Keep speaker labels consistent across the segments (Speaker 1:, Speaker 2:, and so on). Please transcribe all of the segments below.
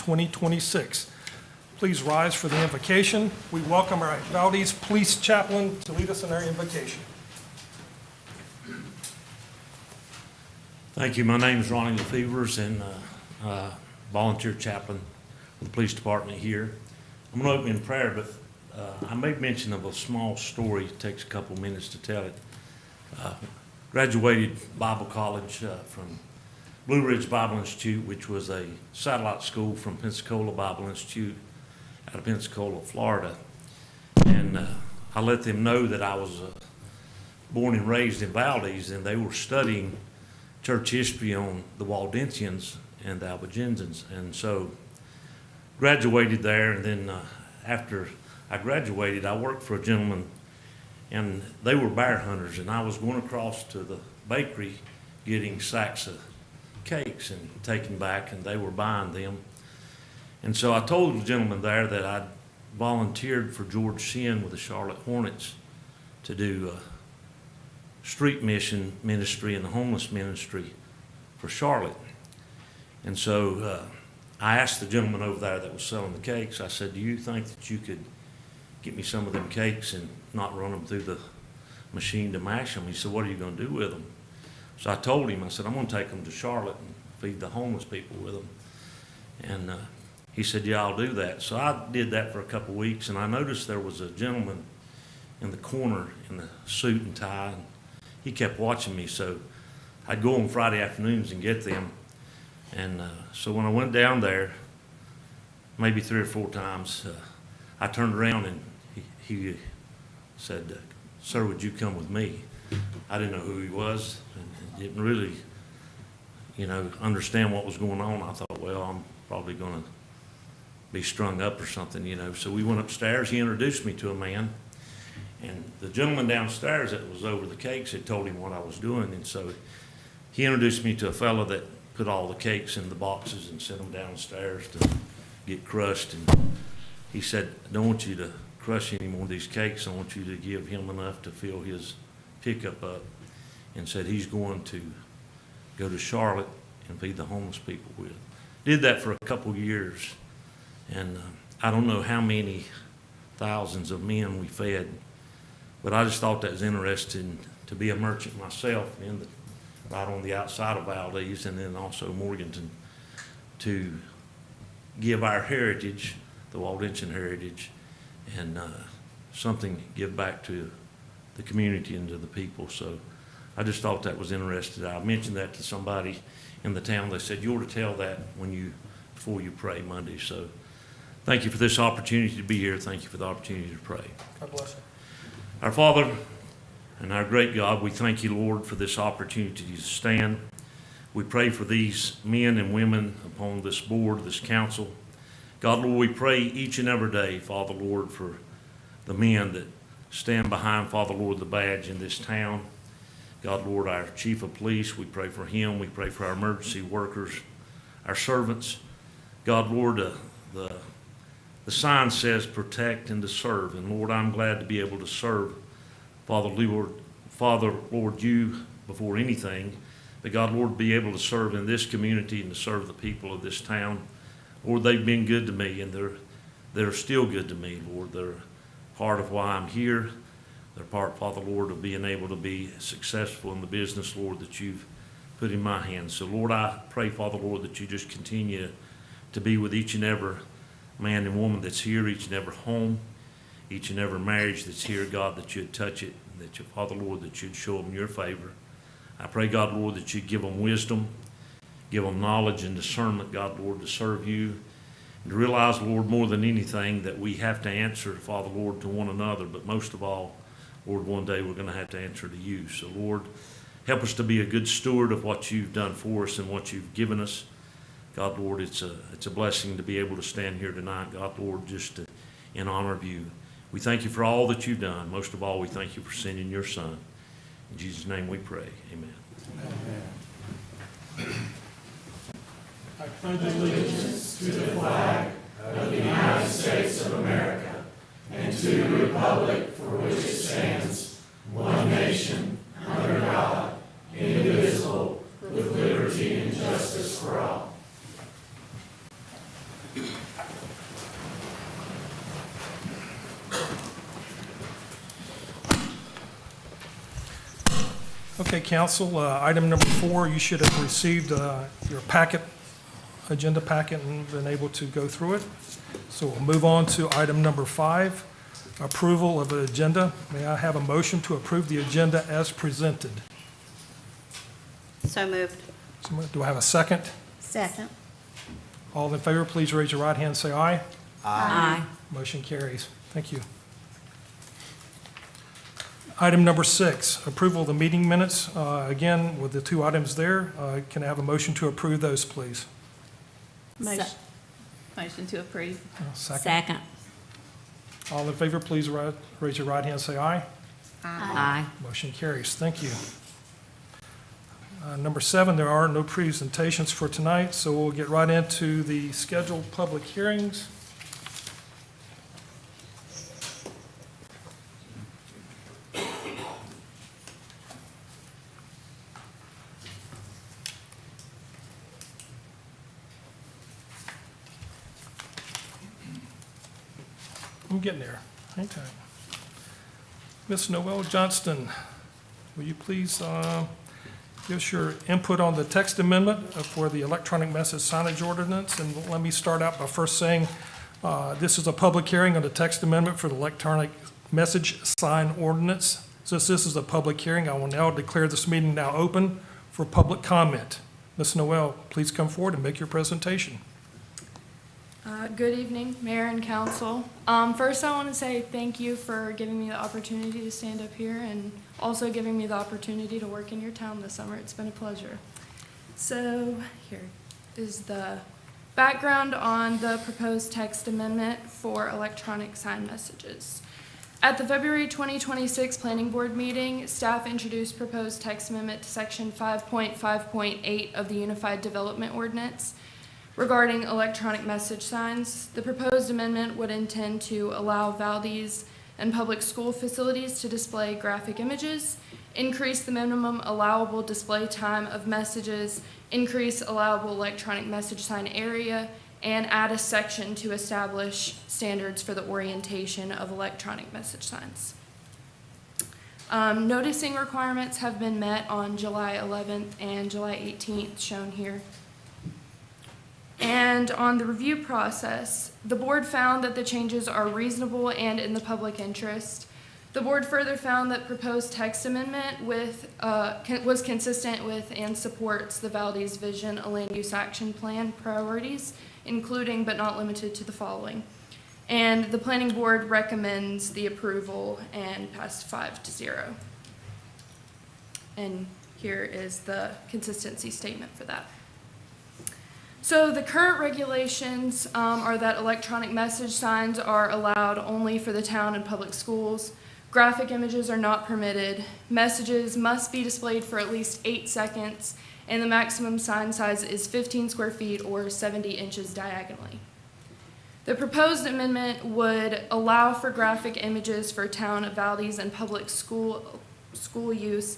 Speaker 1: 2026. Please rise for the invocation. We welcome our Valdese Police Chaplain to lead us in our invocation.
Speaker 2: Thank you. My name is Ronnie Lefevers, and volunteer chaplain for the police department here. I'm going to open in prayer, but I made mention of a small story. It takes a couple minutes to tell it. Graduated Bible college from Blue Ridge Bible Institute, which was a satellite school from Pensacola Bible Institute out of Pensacola, Florida. And I let them know that I was born and raised in Valdese, and they were studying church history on the Waldensians and the Albigensians. And so graduated there, and then after I graduated, I worked for a gentleman, and they were bear hunters, and I was going across to the bakery getting sacks of cakes and taking back, and they were buying them. And so I told the gentleman there that I'd volunteered for George Sinn with the Charlotte Hornets to do street mission ministry and the homeless ministry for Charlotte. And so I asked the gentleman over there that was selling the cakes, I said, do you think that you could get me some of them cakes and not run them through the machine to mash them? He said, what are you going to do with them? So I told him, I said, I'm going to take them to Charlotte and feed the homeless people with them. And he said, yeah, I'll do that. So I did that for a couple of weeks, and I noticed there was a gentleman in the corner in a suit and tie, and he kept watching me. So I'd go on Friday afternoons and get them. And so when I went down there, maybe 3 or 4 times, I turned around and he said, sir, would you come with me? I didn't know who he was and didn't really, understand what was going on. I thought, well, I'm probably going to be strung up or something, So we went upstairs. He introduced me to a man. And the gentleman downstairs that was over the cakes had told him what I was doing. And so he introduced me to a fellow that put all the cakes in the boxes and sent them downstairs to get crushed. And he said, I don't want you to crush any more of these cakes. I want you to give him enough to fill his pickup up. And said he's going to go to Charlotte and feed the homeless people with. Did that for a couple of years. And I don't know how many thousands of men we fed, but I just thought that was interesting to be a merchant myself right on the outside of Valdese and then also Morganton, to give our heritage, the Waldensian heritage, and something give back to the community and to the people. So I just thought that was interesting. I mentioned that to somebody in the town. They said, you ought to tell that before you pray Monday. So thank you for this opportunity to be here. Thank you for the opportunity to pray.
Speaker 1: God bless you.
Speaker 2: Our Father and our great God, we thank you, Lord, for this opportunity to stand. We pray for these men and women upon this board, this council. God, Lord, we pray each and every day, Father, Lord, for the men that stand behind, Father, Lord, the badge in this town. God, Lord, our chief of police, we pray for him. We pray for our emergency workers, our servants. God, Lord, the sign says protect and to serve. And Lord, I'm glad to be able to serve, Father, Lord, you before anything. But God, Lord, be able to serve in this community and to serve the people of this town. Lord, they've been good to me, and they're still good to me, Lord. They're part of why I'm here. They're part, Father, Lord, of being able to be successful in the business, Lord, that you've put in my hands. So, Lord, I pray, Father, Lord, that you just continue to be with each and every man and woman that's here, each and every home, each and every marriage that's here, God, that you'd touch it, that you, Father, Lord, that you'd show them your favor. I pray, God, Lord, that you'd give them wisdom, give them knowledge and discernment, God, Lord, to serve you, and to realize, Lord, more than anything, that we have to answer, Father, Lord, to one another, but most of all, Lord, one day we're going to have to answer to you. So, Lord, help us to be a good steward of what you've done for us and what you've given us. God, Lord, it's a blessing to be able to stand here tonight, God, Lord, just in honor of you. We thank you for all that you've done. Most of all, we thank you for sending your Son. In Jesus' name we pray. Amen.
Speaker 3: Amen. I pledge allegiance to the flag of the United States of America and to the republic for which it stands, one nation, under God, indivisible, with liberty and justice for all.
Speaker 1: Okay, council, item number 4, you should have received your packet, agenda packet, and been able to go through it. So we'll move on to item number 5, approval of the agenda. May I have a motion to approve the agenda as presented?
Speaker 4: So moved.
Speaker 1: Do I have a second?
Speaker 4: Second.
Speaker 1: All in favor, please raise your right hand and say aye.
Speaker 4: Aye.
Speaker 1: Motion carries. Thank you. Item number 6, approval of the meeting minutes. Again, with the 2 items there, can I have a motion to approve those, please?
Speaker 4: Motion to approve.
Speaker 1: Second. All in favor, please raise your right hand and say aye.
Speaker 4: Aye.
Speaker 1: Motion carries. Thank you. Number 7, there are no presentations for tonight, so we'll get right into the scheduled public hearings. I'm getting there. Hang tight. Ms. Noel Johnston, will you please give us your input on the text amendment for the electronic message signage ordinance? And let me start out by first saying this is a public hearing on the text amendment for the electronic message sign ordinance. Since this is a public hearing, I will now declare this meeting now open for public comment. Ms. Noel, please come forward and make your presentation.
Speaker 5: Good evening, Mayor and Council. First, I want to say thank you for giving me the opportunity to stand up here and also giving me the opportunity to work in your town this summer. It's been a pleasure. So here is the background on the proposed text amendment for electronic sign messages. At the February 2026 Planning Board meeting, staff introduced proposed text amendment to Section 5.5.8 of the Unified Development Ordinance regarding electronic message signs. The proposed amendment would intend to allow Valdese and public school facilities to display graphic images, increase the minimum allowable display time of messages, increase allowable electronic message sign area, and add a section to establish standards for the orientation of electronic message signs. Noticing requirements have been met on July 11th and July 18th, shown here. And on the review process, the board found that the changes are reasonable and in the public interest. The board further found that proposed text amendment was consistent with and supports the Valdese Vision, a land use action plan priorities, including but not limited to the following. And the planning board recommends the approval and passed 5-0. And here is the consistency statement for that. So the current regulations are that electronic message signs are allowed only for the town and public schools. Graphic images are not permitted. Messages must be displayed for at least 8 seconds, and the maximum sign size is 15 square feet or 70 inches diagonally. The proposed amendment would allow for graphic images for town of Valdese and public school use,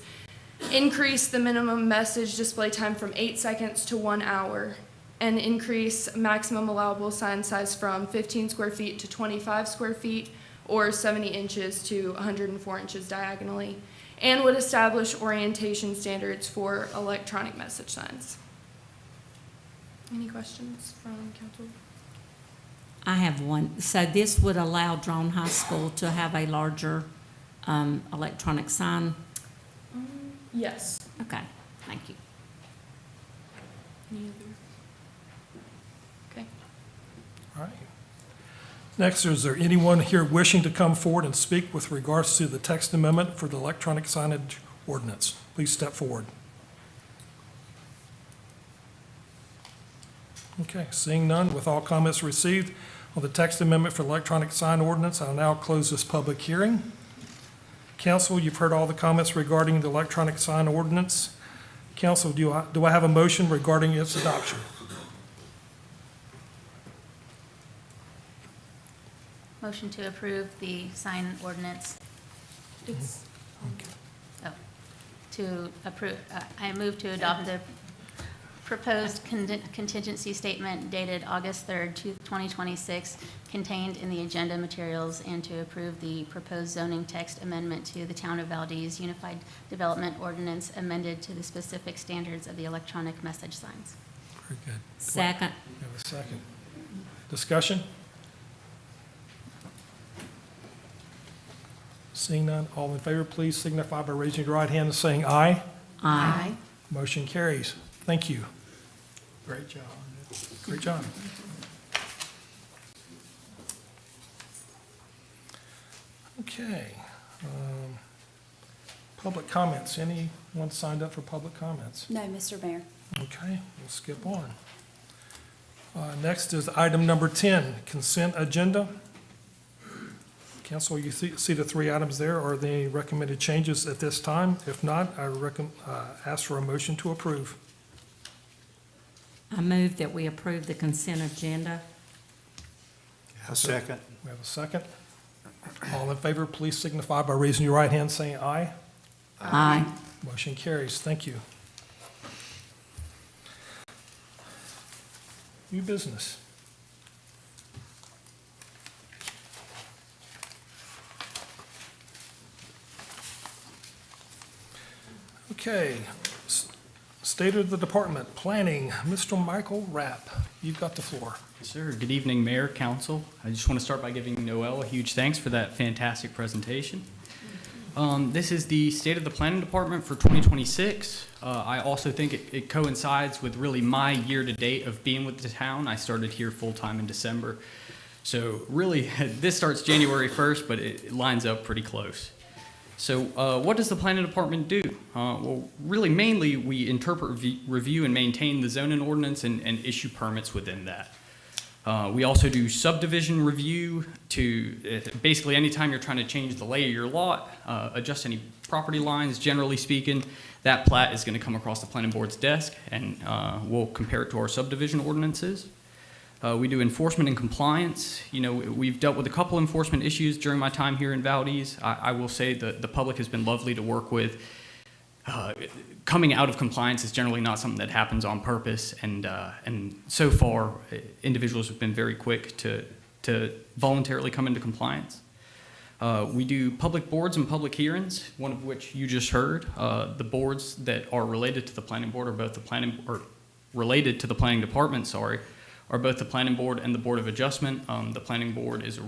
Speaker 5: increase the minimum message display time from 8 seconds to 1 hour, and increase maximum allowable sign size from 15 square feet to 25 square feet or 70 inches to 104 inches diagonally, and would establish orientation standards for electronic message signs. Any questions from council?
Speaker 6: I have one. So this would allow Drone High School to have a larger electronic sign?
Speaker 5: Yes.
Speaker 6: Okay, thank you.
Speaker 5: Any other? Okay.
Speaker 1: All right. Next, is there anyone here wishing to come forward and speak with regards to the text amendment for the electronic signage ordinance? Please step forward. Okay, seeing none, with all comments received on the text amendment for electronic sign ordinance, I'll now close this public hearing. Council, you've heard all the comments regarding the electronic sign ordinance. Council, do I have a motion regarding its adoption?
Speaker 4: Motion to approve the sign ordinance.
Speaker 5: It's,
Speaker 4: To approve, I move to adopt the proposed contingency statement dated August 3rd, 2026, contained in the agenda materials, and to approve the proposed zoning text amendment to the Town of Valdese Unified Development Ordinance amended to the specific standards of the electronic message signs.
Speaker 1: Very good.
Speaker 6: Second.
Speaker 1: We have a second. Discussion? Seeing none, all in favor, please signify by raising your right hand and saying aye.
Speaker 6: Aye.
Speaker 1: Motion carries. Thank you. Great job. Great job. Okay. Public comments. Anyone signed up for public comments?
Speaker 7: No, Mr. Mayor.
Speaker 1: Okay, we'll skip on. Next is item number 10, consent agenda. Council, you see the three items there. Are there any recommended changes at this time? If not, I ask for a motion to approve.
Speaker 6: I move that we approve the consent agenda.
Speaker 3: A second.
Speaker 1: We have a second. All in favor, please signify by raising your right hand, saying aye.
Speaker 6: Aye.
Speaker 1: Motion carries. Thank you. New business. Okay. State of the Department, Planning, Mr. Michael Rapp. You've got the floor.
Speaker 8: Yes, sir. Good evening, Mayor, Council. I just want to start by giving Noel a huge thanks for that fantastic presentation. This is the State of the Planning Department for 2026. I also think it coincides with really my year-to-date of being with the town. I started here full-time in December. So really, this starts January 1st, but it lines up pretty close. So what does the Planning Department do? Well, really, mainly, we interpret, review, and maintain the zoning ordinance and issue permits within that. We also do subdivision review to basically anytime you're trying to change the lay of your lot, adjust any property lines, generally speaking, that plat is going to come across the planning board's desk, and we'll compare it to our subdivision ordinances. We do enforcement and compliance. You know, we've dealt with a couple enforcement issues during my time here in Valdese. I will say that the public has been lovely to work with. Coming out of compliance is generally not something that happens on purpose, and so far, individuals have been very quick to voluntarily come into compliance. We do public boards and public hearings, one of which you just heard. The boards that are related to the planning board are both the planning, or related to the planning department, sorry, are both the planning board and the board of adjustment. The planning board is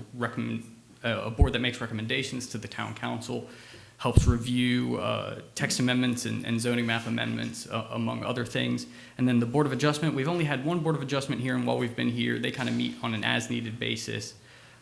Speaker 8: a board that makes recommendations to the town council, helps review text amendments and zoning map amendments, among other things. And then the Board of Adjustment, we've only had one Board of Adjustment here, and while we've been here, they kind of meet on an as-needed basis,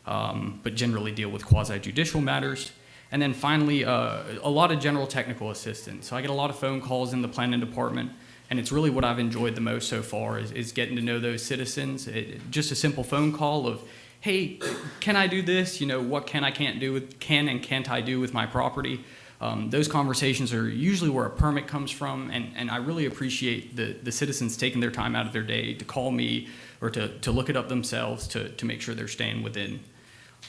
Speaker 8: but generally deal with quasi-judicial matters. And then finally, a lot of general technical assistance. So I get a lot of phone calls in the planning department, and it's really what I've enjoyed the most so far is getting to know those citizens. Just a simple phone call of, hey, can I do this? You know, what can and can't I do with my property? Those conversations are usually where a permit comes from, and I really appreciate the citizens taking their time out of their day to call me or to look it up themselves to make sure they're staying within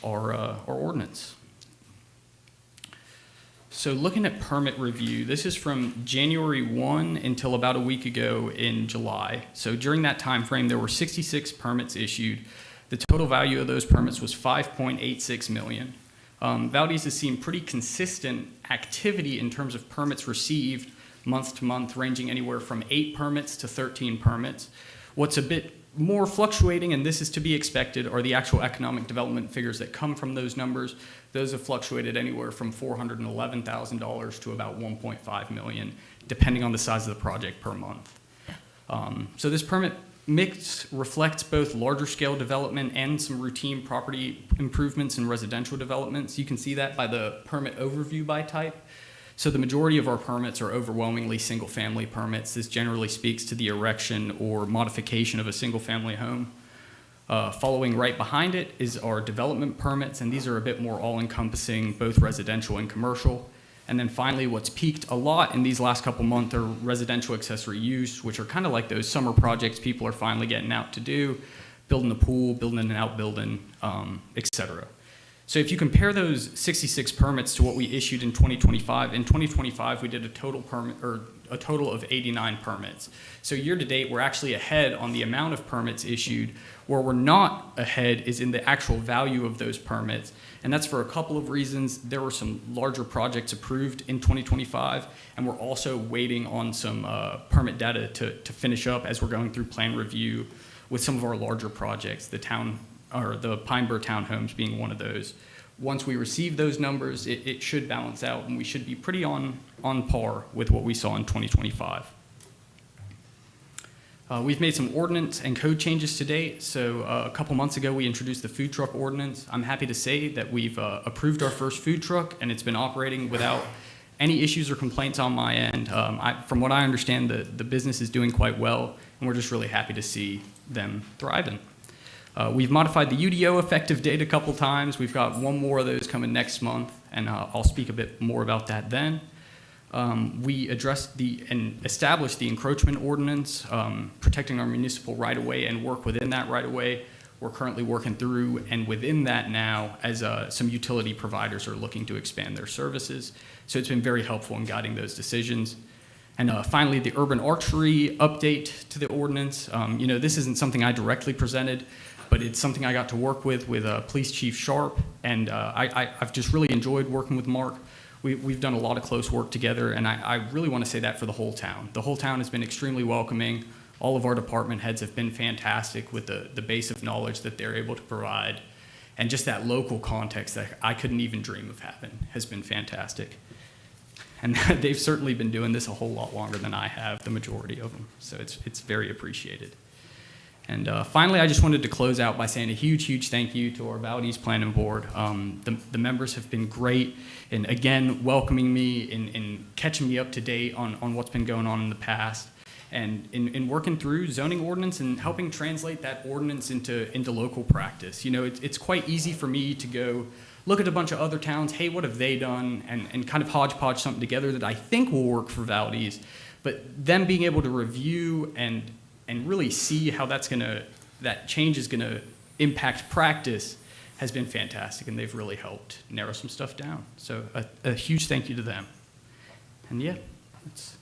Speaker 8: our ordinance. So looking at permit review, this is from January 1 until about a week ago in July. So during that time frame, there were 66 permits issued. The total value of those permits was $5.86 million. Valdese has seen pretty consistent activity in terms of permits received month to month, ranging anywhere from 8 permits to 13 permits. What's a bit more fluctuating, and this is to be expected, are the actual economic development figures that come from those numbers. Those have fluctuated anywhere from $411,000 to about $1.5 million, depending on the size of the project per month. So this permit mix reflects both larger scale development and some routine property improvements and residential developments. You can see that by the permit overview by type. So the majority of our permits are overwhelmingly single family permits. This generally speaks to the erection or modification of a single family home. Following right behind it is our development permits, and these are a bit more all-encompassing, both residential and commercial. And then finally, what's peaked a lot in these last couple months are residential accessory use, which are kind of like those summer projects people are finally getting out to do, building a pool, building an outbuilding, et cetera. So if you compare those 66 permits to what we issued in 2025 we did a total permit, or a total of 89 permits. So year to date, we're actually ahead on the amount of permits issued. Where we're not ahead is in the actual value of those permits. And that's for a couple of reasons. There were some larger projects approved in 2025, and we're also waiting on some permit data to finish up as we're going through plan review with some of our larger projects, the Pine Bur townhomes being one of those. Once we receive those numbers, it should balance out, and we should be pretty on par with what we saw in 2025. We've made some ordinance and code changes to date. So a couple months ago, we introduced the food truck ordinance. I'm happy to say that we've approved our first food truck, and it's been operating without any issues or complaints on my end. From what I understand, the business is doing quite well, and we're just really happy to see them thriving. We've modified the UDO effective date a couple times. We've got one more of those coming next month, and I'll speak a bit more about that then. We addressed and established the encroachment ordinance, protecting our municipal right-of-way and work within that right-of-way. We're currently working through, and within that now, as some utility providers are looking to expand their services. So it's been very helpful in guiding those decisions. And finally, the urban archery update to the ordinance. This isn't something I directly presented, but it's something I got to work with Police Chief Sharp, and I've just really enjoyed working with Mark. We've done a lot of close work together, and I really want to say that for the whole town. The whole town has been extremely welcoming. All of our department heads have been fantastic with the base of knowledge that they're able to provide, and just that local context that I couldn't even dream of having has been fantastic. And they've certainly been doing this a whole lot longer than I have, the majority of them, so it's very appreciated. And finally, I just wanted to close out by saying a huge, huge thank you to our Valdese Planning Board. The members have been great in, again, welcoming me, in catching me up to date on what's been going on in the past, and in working through zoning ordinance and helping translate that ordinance into local practice. It's quite easy for me to go look at a bunch of other towns, hey, what have they done, and kind of hodgepodge something together that I think will work for Valdese. But them being able to review and really see how that change is gonna impact practice has been fantastic, and they've really helped narrow some stuff down. So a huge thank you to them. And yeah, that's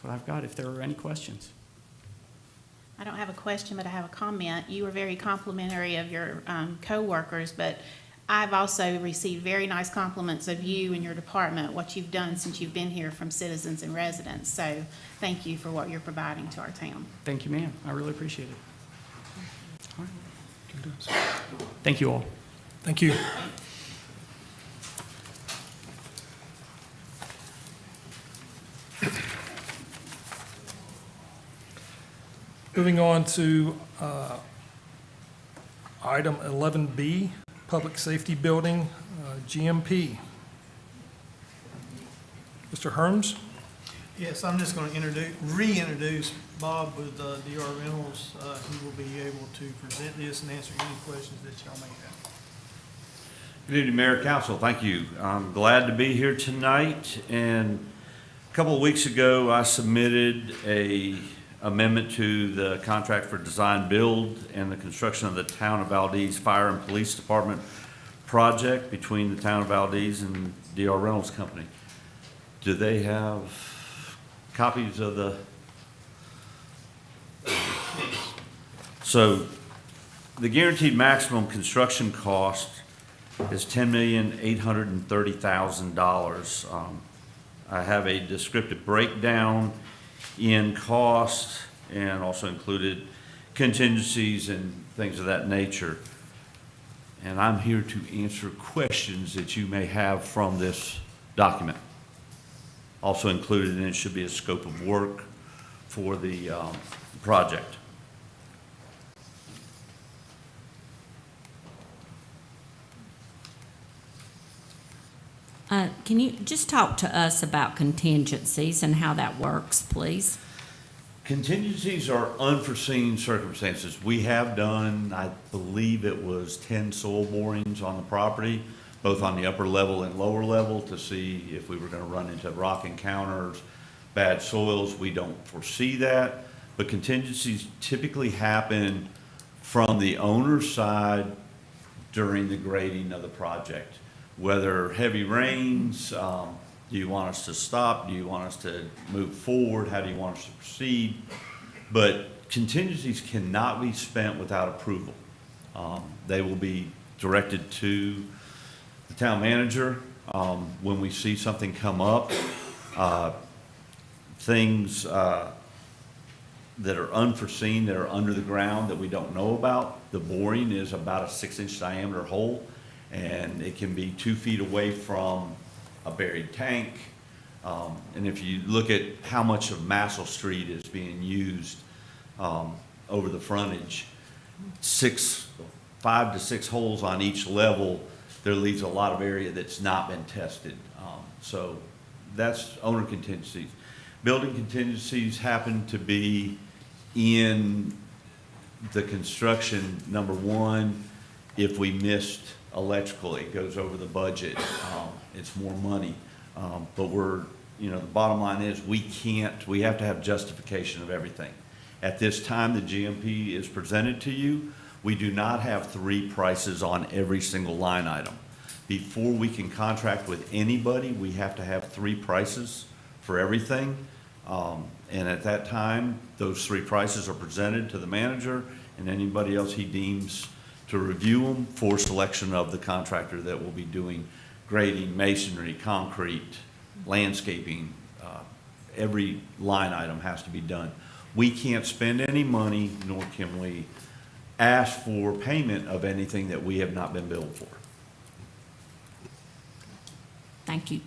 Speaker 8: what I've got, if there are any questions.
Speaker 7: I don't have a question, but I have a comment. You were very complimentary of your co-workers, but I've also received very nice compliments of you and your department, what you've done since you've been here from citizens and residents. So thank you for what you're providing to our town.
Speaker 8: Thank you, ma'am. I really appreciate it. All right. Thank you all.
Speaker 1: Thank you. Moving on to item 11B, Public Safety Building, GMP. Mr. Herms?
Speaker 3: Yes, I'm just going to reintroduce Bob with DR Reynolds. He will be able to present this and answer any questions that y'all may have.
Speaker 9: Good evening, Mayor, Council. Thank you. I'm glad to be here tonight. And a couple of weeks ago, I submitted a amendment to the contract for design build and the construction of the Town of Valdese Fire and Police Department project between the Town of Valdese and DR Reynolds Company. Do they have copies of the? So the guaranteed maximum construction cost is $10,830,000. I have a descriptive breakdown in cost and also included contingencies and things of that nature. And I'm here to answer questions that you may have from this document. Also included in it should be a scope of work for the project.
Speaker 6: Can you just talk to us about contingencies and how that works, please?
Speaker 9: Contingencies are unforeseen circumstances. We have done, I believe it was 10 soil borings on the property, both on the upper level and lower level, to see if we were going to run into rock encounters, bad soils. We don't foresee that, but contingencies typically happen from the owner's side during the grading of the project. Whether heavy rains, Do you want us to stop? Do you want us to move forward? How do you want us to proceed? But contingencies cannot be spent without approval. They will be directed to the town manager. When we see something come up, things that are unforeseen, that are under the ground that we don't know about. The boring is about a 6-inch diameter hole, and it can be 2 feet away from a buried tank. And if you look at how much of Massell Street is being used over the frontage, 5 to 6 holes on each level, there leaves a lot of area that's not been tested. So that's owner contingencies. Building contingencies happen to be in the construction. Number one, if we missed electrical, it goes over the budget. It's more money. But the bottom line is we have to have justification of everything. At this time, the GMP is presented to you. We do not have 3 prices on every single line item. Before we can contract with anybody, we have to have 3 prices for everything. And at that time, those 3 prices are presented to the manager and anybody else he deems to review them for selection of the contractor that will be doing grading, masonry, concrete, landscaping. Every line item has to be done. We can't spend any money, nor can we ask for payment of anything that we have not been billed for.
Speaker 6: Thank you.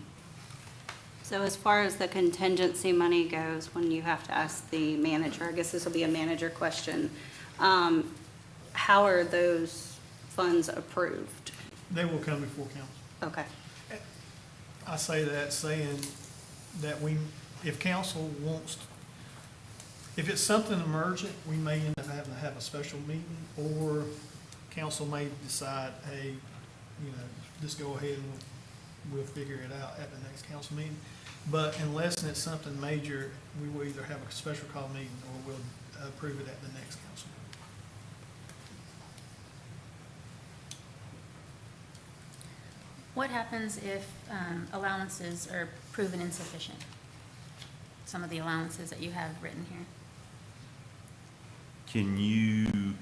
Speaker 10: So as far as the contingency money goes, when you have to ask the manager, I guess this will be a manager question, how are those funds approved?
Speaker 3: They will come before council.
Speaker 10: Okay.
Speaker 3: I say that saying that if council wants, if it's something emergent, we may end up having to have a special meeting, or council may decide, hey, just go ahead and we'll figure it out at the next council meeting. But unless it's something major, we will either have a special call meeting or we'll approve it at the next council meeting.
Speaker 4: What happens if allowances are proven insufficient? Some of the allowances that you have written here.
Speaker 9: Can you,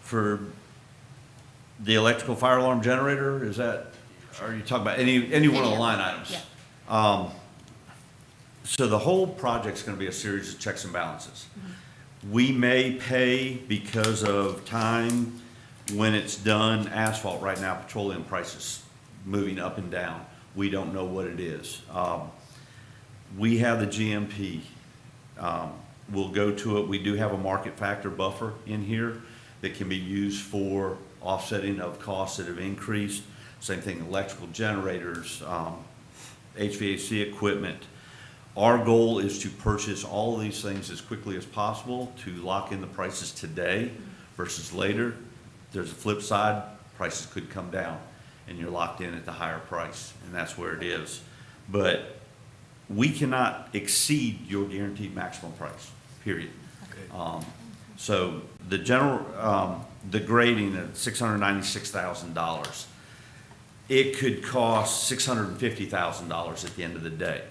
Speaker 9: for the electrical fire alarm generator, are you talking about any one of the line items?
Speaker 4: Yeah.
Speaker 9: So the whole project's gonna be a series of checks and balances. We may pay, because of time when it's done, asphalt right now, petroleum prices moving up and down. We don't know what it is. We have the GMP. We'll go to it. We do have a market factor buffer in here that can be used for offsetting of costs that have increased. Same thing, electrical generators, HVAC equipment. Our goal is to purchase all of these things as quickly as possible to lock in the prices today versus later. There's a flip side, prices could come down and you're locked in at the higher price, and that's where it is. But we cannot exceed your guaranteed maximum price, period. So the the grading at $696,000, it could cost $650,000 at the end of the day,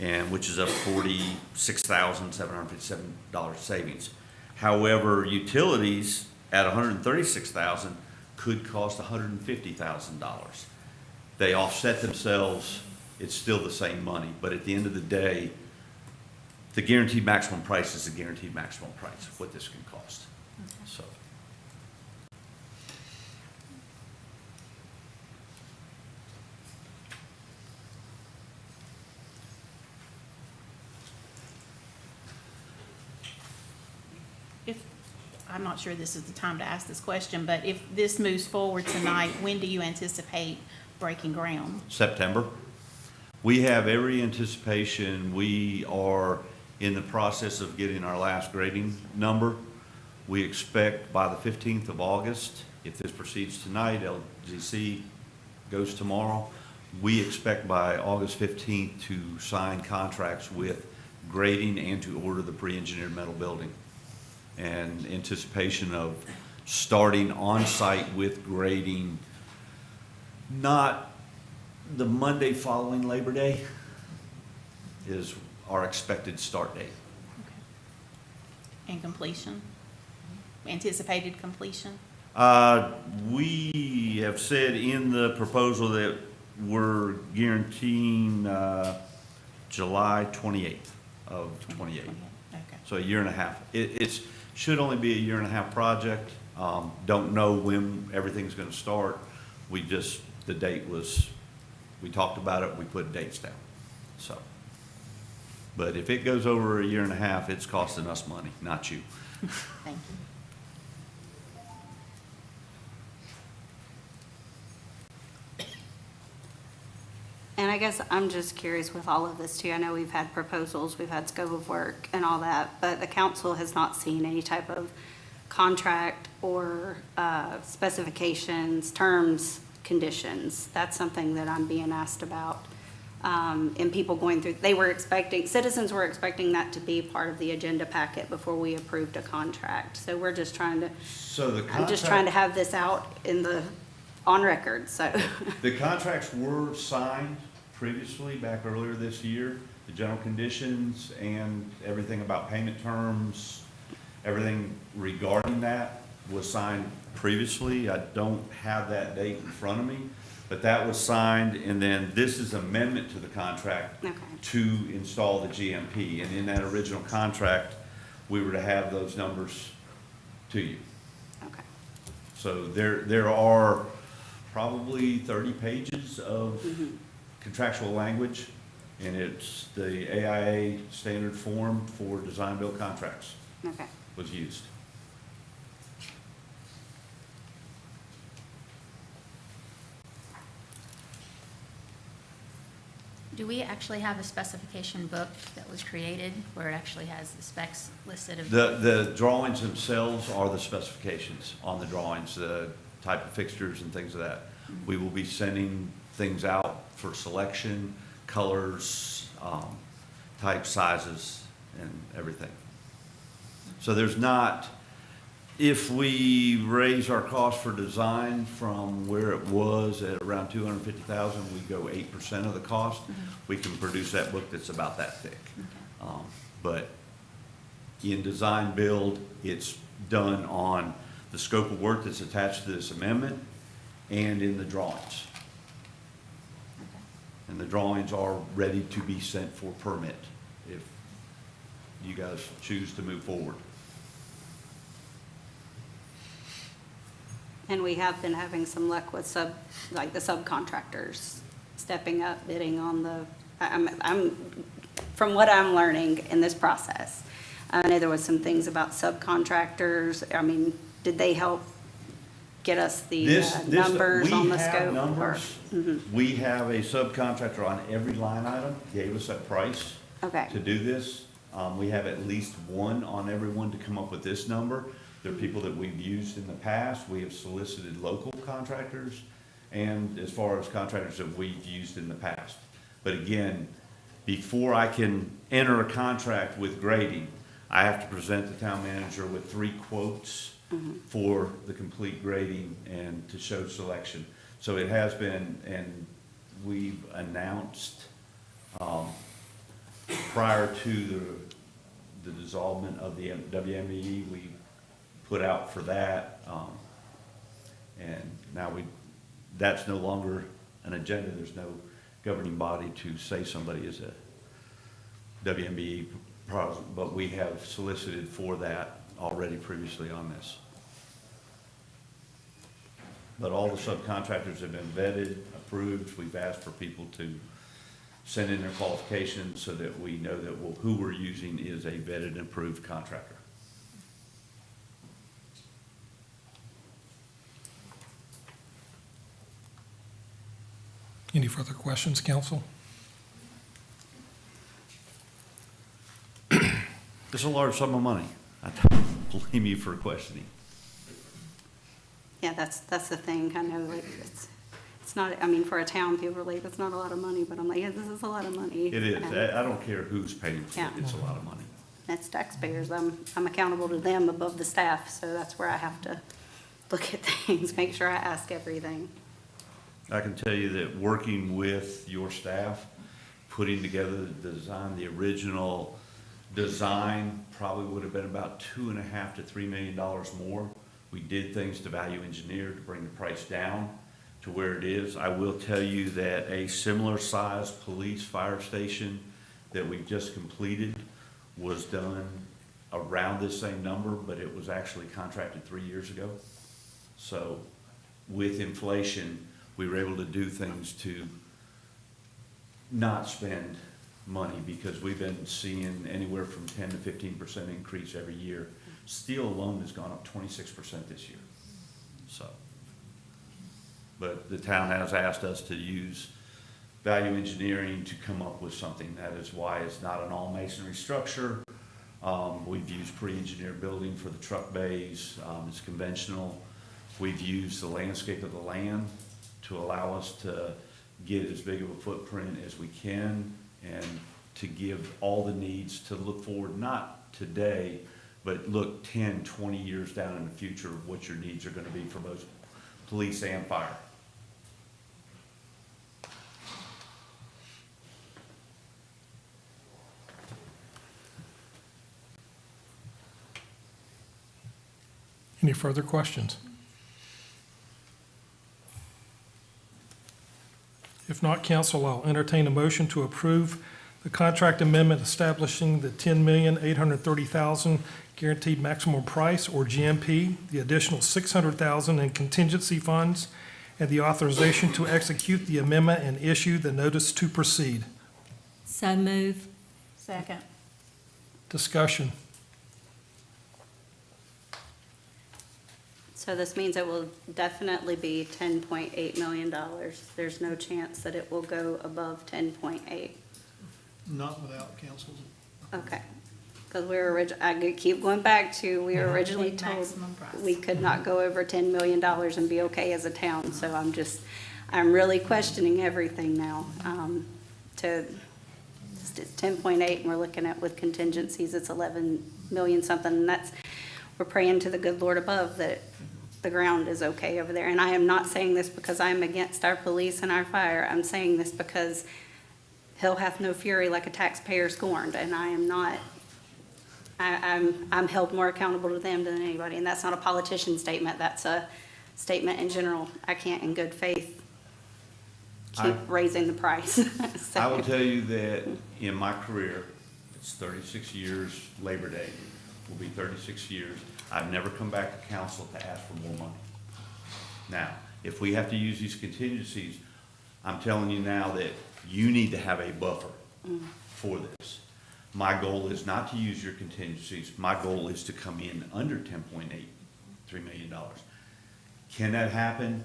Speaker 9: and which is a $46,757 savings. However, utilities at $136,000 could cost $150,000. They offset themselves. It's still the same money, but at the end of the day, the guaranteed maximum price is the guaranteed maximum price of what this can cost. So.
Speaker 7: I'm not sure this is the time to ask this question, but if this moves forward tonight, when do you anticipate breaking ground?
Speaker 9: September. We have every anticipation. We are in the process of getting our last grading number. We expect by the 15th of August, if this proceeds tonight, LGC goes tomorrow, we expect by August 15th to sign contracts with grading and to order the pre-engineered metal building. And anticipation of starting on-site with grading, not The Monday following Labor Day is our expected start date.
Speaker 7: And completion? Anticipated completion?
Speaker 9: We have said in the proposal that we're guaranteeing July 28th of 28.
Speaker 7: Okay.
Speaker 9: So a year and a half. It's should only be a year and a half project. Don't know when everything's going to start. The date was, we talked about it, we put dates down. So, but if it goes over a year and a half, it's costing us money, not you.
Speaker 7: Thank you.
Speaker 10: And I guess I'm just curious with all of this too. I know we've had proposals, we've had scope of work and all that, but the council has not seen any type of contract or specifications, terms, conditions. That's something that I'm being asked about. And people going through, citizens were expecting that to be part of the agenda packet before we approved a contract. So we're just trying to,
Speaker 9: So the
Speaker 10: I'm just trying to have this out on record, so.
Speaker 9: The contracts were signed previously, back earlier this year. The general conditions and everything about payment terms, everything regarding that was signed previously. I don't have that date in front of me, but that was signed, and then this is amendment to the contract
Speaker 10: Okay.
Speaker 9: to install the GMP. And in that original contract, we were to have those numbers to you.
Speaker 10: Okay.
Speaker 9: So there are probably 30 pages of contractual language, and it's the AIA standard form for design build contracts
Speaker 10: Okay.
Speaker 9: was used.
Speaker 4: Do we actually have a specification book that was created where it actually has the specs listed of?
Speaker 9: The drawings themselves are the specifications on the drawings, the type of fixtures and things of that. We will be sending things out for selection, colors, type, sizes, and everything. So there's not, if we raise our cost for design from where it was at around 250,000, we go 8% of the cost. We can produce that book that's about that thick. But in design build, it's done on the scope of work that's attached to this amendment and in the drawings. And the drawings are ready to be sent for permit if you guys choose to move forward.
Speaker 10: And we have been having some luck with the subcontractors stepping up, bidding on from what I'm learning in this process. I know there was some things about subcontractors. I mean, did they help get us the numbers on the scope?
Speaker 9: We have numbers. We have a subcontractor on every line item, gave us a price
Speaker 10: Okay.
Speaker 9: to do this. We have at least one on every one to come up with this number. They're people that we've used in the past. We have solicited local contractors, and as far as contractors that we've used in the past. But again, before I can enter a contract with grading, I have to present the town manager with 3 quotes for the complete grading and to show selection. So it has been, and we've announced prior to the dissolvement of the WMBE, we put out for that, and now that's no longer an agenda. There's no governing body to say somebody is a WMBE project, but we have solicited for that already previously on this. But all the subcontractors have been vetted, approved. We've asked for people to send in their qualifications so that we know that who we're using is a vetted and approved contractor.
Speaker 1: Any further questions, council?
Speaker 9: It's a large sum of money. I don't blame you for questioning.
Speaker 10: Yeah, that's the thing. I know, like, it's not, I mean, for a town, people are like, that's not a lot of money, but I'm like, yeah, this is a lot of money.
Speaker 9: It is.
Speaker 10: And
Speaker 9: I don't care who's paying for it.
Speaker 10: Yeah.
Speaker 9: It's a lot of money.
Speaker 10: That's taxpayers. I'm accountable to them above the staff, so that's where I have to look at things, make sure I ask everything.
Speaker 9: I can tell you that working with your staff, putting together the design, the original design probably would have been about $2.5 to $3 million more. We did things to value engineer to bring the price down to where it is. I will tell you that a similar size police fire station that we've just completed was done around this same number, but it was actually contracted 3 years ago. So with inflation, we were able to do things to not spend money because we've been seeing anywhere from 10 to 15% increase every year. Steel alone has gone up 26% this year. So, but the town has asked us to use value engineering to come up with something. That is why it's not an all masonry structure. We've used pre-engineered building for the truck bays. It's conventional. We've used the landscape of the land to allow us to get as big of a footprint as we can and to give all the needs to look forward, not today, but look 10, 20 years down in the future of what your needs are going to be for both police and fire.
Speaker 1: Any further questions? If not, council, I'll entertain a motion to approve the contract amendment establishing the $10,830,000 guaranteed maximum price, or GMP, the additional $600,000 in contingency funds, and the authorization to execute the amendment and issue the notice to proceed.
Speaker 6: So move.
Speaker 7: Second.
Speaker 1: Discussion.
Speaker 10: So this means it will definitely be $10.8 million. There's no chance that it will go above 10.8.
Speaker 3: Not without council's.
Speaker 10: Okay. Because we were I keep going back to, we were originally told
Speaker 7: Maximum price.
Speaker 10: we could not go over $10 million and be okay as a town. So I'm really questioning everything now. It's 10.8 and we're looking at with contingencies, it's 11 million something. And we're praying to the good Lord above that the ground is okay over there. And I am not saying this because I'm against our police and our fire. I'm saying this because hell hath no fury like a taxpayer scorned. And I am not, I'm held more accountable to them than anybody. And that's not a politician statement. That's a statement in general. I can't in good faith keep raising the price. So.
Speaker 9: I will tell you that in my career, it's 36 years, Labor Day will be 36 years. I've never come back to council to ask for more money. Now, if we have to use these contingencies, I'm telling you now that you need to have a buffer for this. My goal is not to use your contingencies. My goal is to come in under $10.83 million. Can that happen?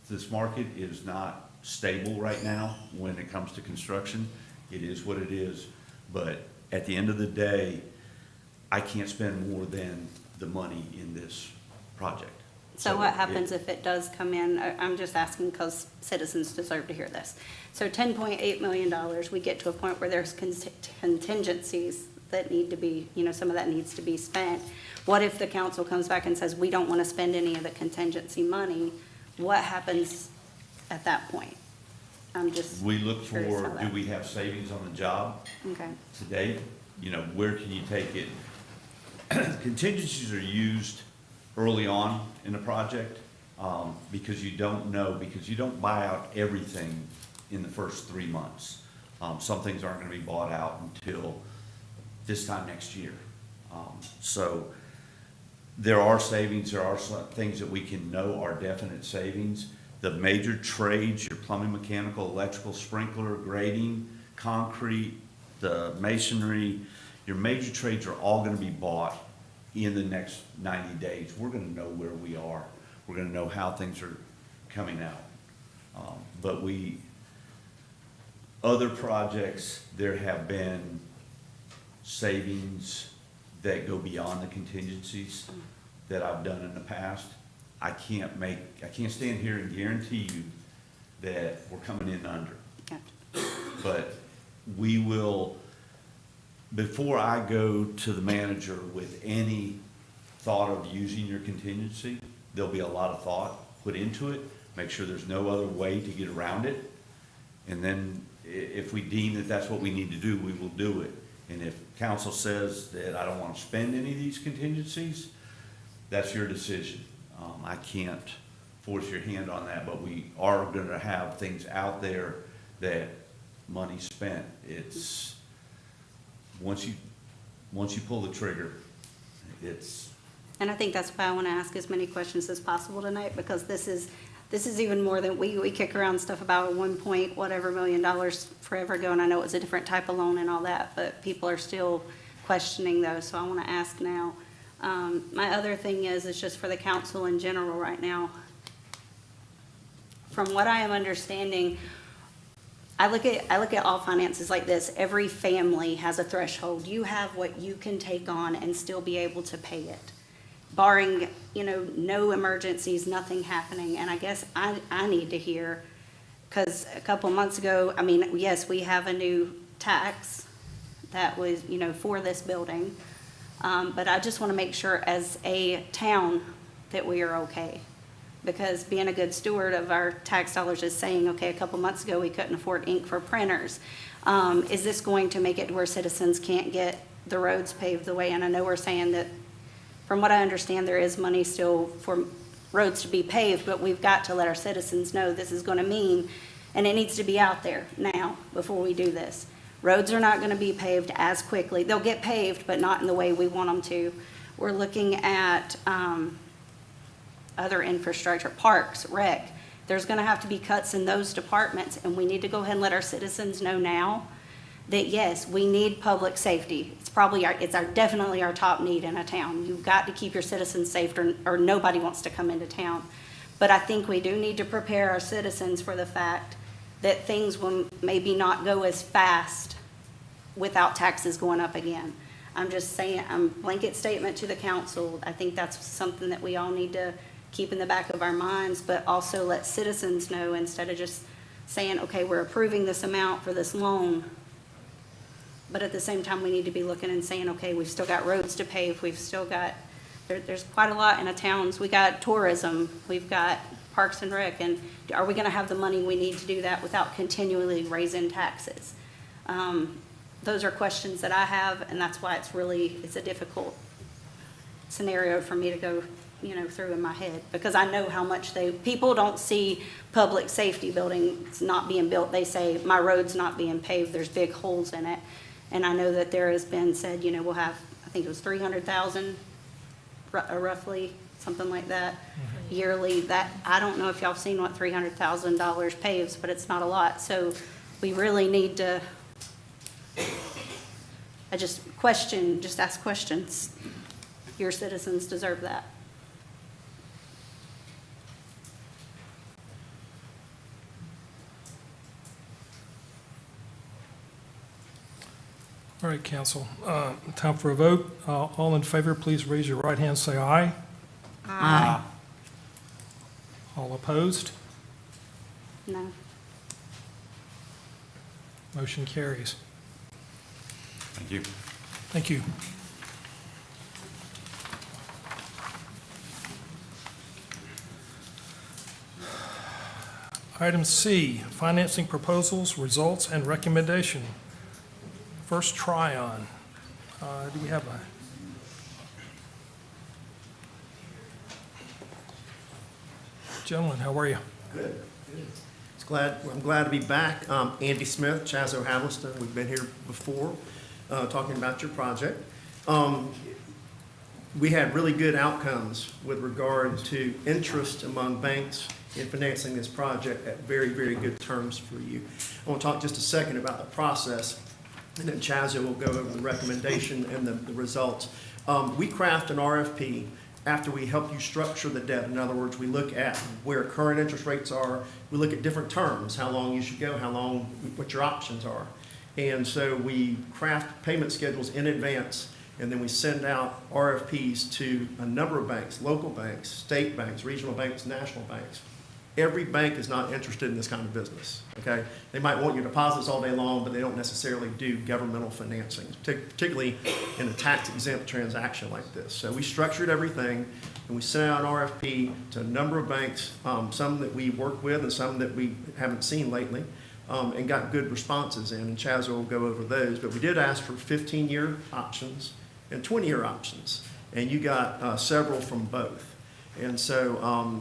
Speaker 9: This market is not stable right now when it comes to construction. It is what it is. But at the end of the day, I can't spend more than the money in this project.
Speaker 10: So what happens if it does come in? I'm just asking because citizens deserve to hear this. So $10.8 million, we get to a point where there's contingencies that need to be, some of that needs to be spent. What if the council comes back and says, we don't want to spend any of the contingency money? What happens at that point? I'm just
Speaker 9: We look
Speaker 10: curious
Speaker 9: for,
Speaker 10: how
Speaker 9: do
Speaker 10: that-
Speaker 9: we have savings on the job
Speaker 10: Okay.
Speaker 9: today? Where can you take it? Contingencies are used early on in a project because you don't know, because you don't buy out everything in the first 3 months. Some things aren't going to be bought out until this time next year. So there are savings, there are some things that we can know are definite savings. The major trades, your plumbing, mechanical, electrical, sprinkler, grading, concrete, the masonry, your major trades are all going to be bought in the next 90 days. We're going to know where we are. We're going to know how things are coming out. But other projects, there have been savings that go beyond the contingencies that I've done in the past. I can't stand here and guarantee you that we're coming in under.
Speaker 10: Gotcha.
Speaker 9: But we will, before I go to the manager with any thought of using your contingency, there'll be a lot of thought put into it make sure there's no other way to get around it. And then if we deem that that's what we need to do, we will do it. And if council says that I don't want to spend any of these contingencies, that's your decision. I can't force your hand on that, but we are gonna have things out there that money spent. It's, once you pull the trigger, it's,
Speaker 10: And I think that's why I want to ask as many questions as possible tonight, because this is even more than, we kick around stuff about $1 whatever million forever ago, and I know it was a different type of loan and all that, but people are still questioning those, so I want to ask now. My other thing is just for the council in general right now. From what I am understanding, I look at all finances like this. Every family has a threshold. You have what you can take on and still be able to pay it, barring, no emergencies, nothing happening. And I guess I need to hear, because a couple months ago, yes, we have a new tax that was, for this building. But I just want to make sure as a town that we are okay. Because being a good steward of our tax dollars is saying, okay, a couple months ago, we couldn't afford ink for printers. Is this going to make it to where citizens can't get the roads paved the way? And I know we're saying that, from what I understand, there is money still for roads to be paved, but we've got to let our citizens know this is going to mean, and it needs to be out there now before we do this. Roads are not going to be paved as quickly. They'll get paved, but not in the way we want them to. We're looking at other infrastructure, parks, rec. There's going to have to be cuts in those departments, and we need to go ahead and let our citizens know now that, yes, we need public safety. It's definitely our top need in a town. You've got to keep your citizens safe, or nobody wants to come into town. But I think we do need to prepare our citizens for the fact that things will maybe not go as fast without taxes going up again. I'm just saying, blanket statement to the council. I think that's something that we all need to keep in the back of our minds, but also let citizens know, instead of just saying, okay, we're approving this amount for this loan. But at the same time, we need to be looking and saying, okay, we've still got roads to pave. We've still got, there's quite a lot in the towns. We got tourism. We've got Parks and Rec. And are we going to have the money we need to do that without continually raising taxes? Those are questions that I have, and that's why it's a difficult scenario for me to go, through in my head, because I know how much people don't see public safety buildings not being built. They say, my road's not being paved, there's big holes in it. And I know that there has been said, we'll have, I think it was 300,000 roughly, something like that, yearly. That, I don't know if y'all have seen what $300,000 paves, but it's not a lot. So we really need to, just ask questions. Your citizens deserve that.
Speaker 1: All right, council, time for a vote. All in favor, please raise your right hand, say aye.
Speaker 6: Aye.
Speaker 1: All opposed?
Speaker 10: No.
Speaker 1: Motion carries.
Speaker 9: thank you.
Speaker 1: Thank you. Item C, financing proposals, results, and recommendation. First try on. Do we have a? Gentlemen, how are you?
Speaker 11: Good. I'm glad to be back. Andy Smith, Chazo Havliston. We've been here before talking about your project. We had really good outcomes with regard to interest among banks in financing this project at very, very good terms for you. I want to talk just a second about the process, and then Chazo will go over the recommendation and the results. We craft an RFP after we help you structure the debt. In other words, we look at where current interest rates are. We look at different terms, how long you should go, what your options are. And so we craft payment schedules in advance, and then we send out RFPs to a number of banks, local banks, state banks, regional banks, national banks. Every bank is not interested in this kind of business, okay? They might want your deposits all day long, but they don't necessarily do governmental financing, particularly in a tax-exempt transaction like this. So we structured everything. And we sent out an RFP to a number of banks, some that we work with and some that we haven't seen lately, and got good responses in, and Chaz will go over those. But we did ask for 15-year options and 20-year options, and you got several from both. And so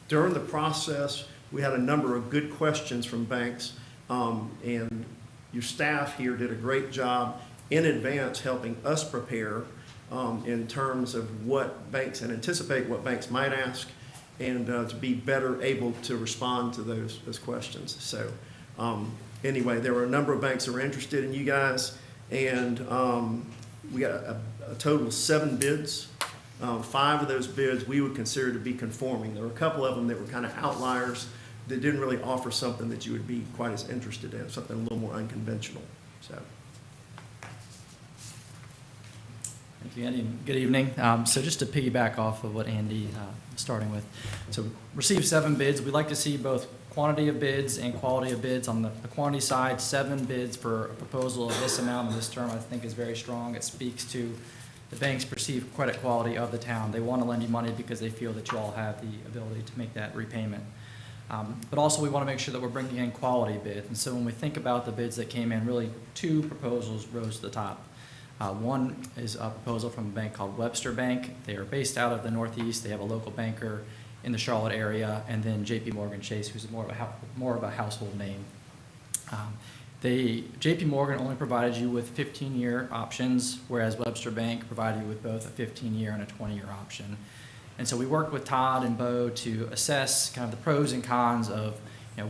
Speaker 11: during the process, we had a number of good questions from banks, and your staff here did a great job in advance helping us prepare in terms of what banks, and anticipate what banks might ask, and to be better able to respond to those questions. So anyway, there were a number of banks that were interested in you guys, and we got a total of 7 bids. 5 of those bids we would consider to be conforming. There were a couple of them that were kind of outliers that didn't really offer something that you would be quite as interested in, something a little more unconventional. So.
Speaker 12: Thank you, Andy. Good evening. So just to piggyback off of what Andy was starting with. So we received 7 bids. We'd like to see both quantity of bids and quality of bids. On the quantity side, 7 bids for a proposal of this amount in this term I think is very strong. It speaks to the bank's perceived credit quality of the town. They want to lend you money because they feel that you all have the ability to make that repayment. But also we want to make sure that we're bringing in quality bids. And so when we think about the bids that came in, really 2 proposals rose to the top. One is a proposal from a bank called Webster Bank. They are based out of the Northeast. They have a local banker in the Charlotte area, and then JP Morgan Chase, who's more of a household name. JP Morgan only provided you with 15-year options, whereas Webster Bank provided you with both a 15-year and a 20-year option. And so we worked with Todd and Bo to assess kind of the pros and cons of,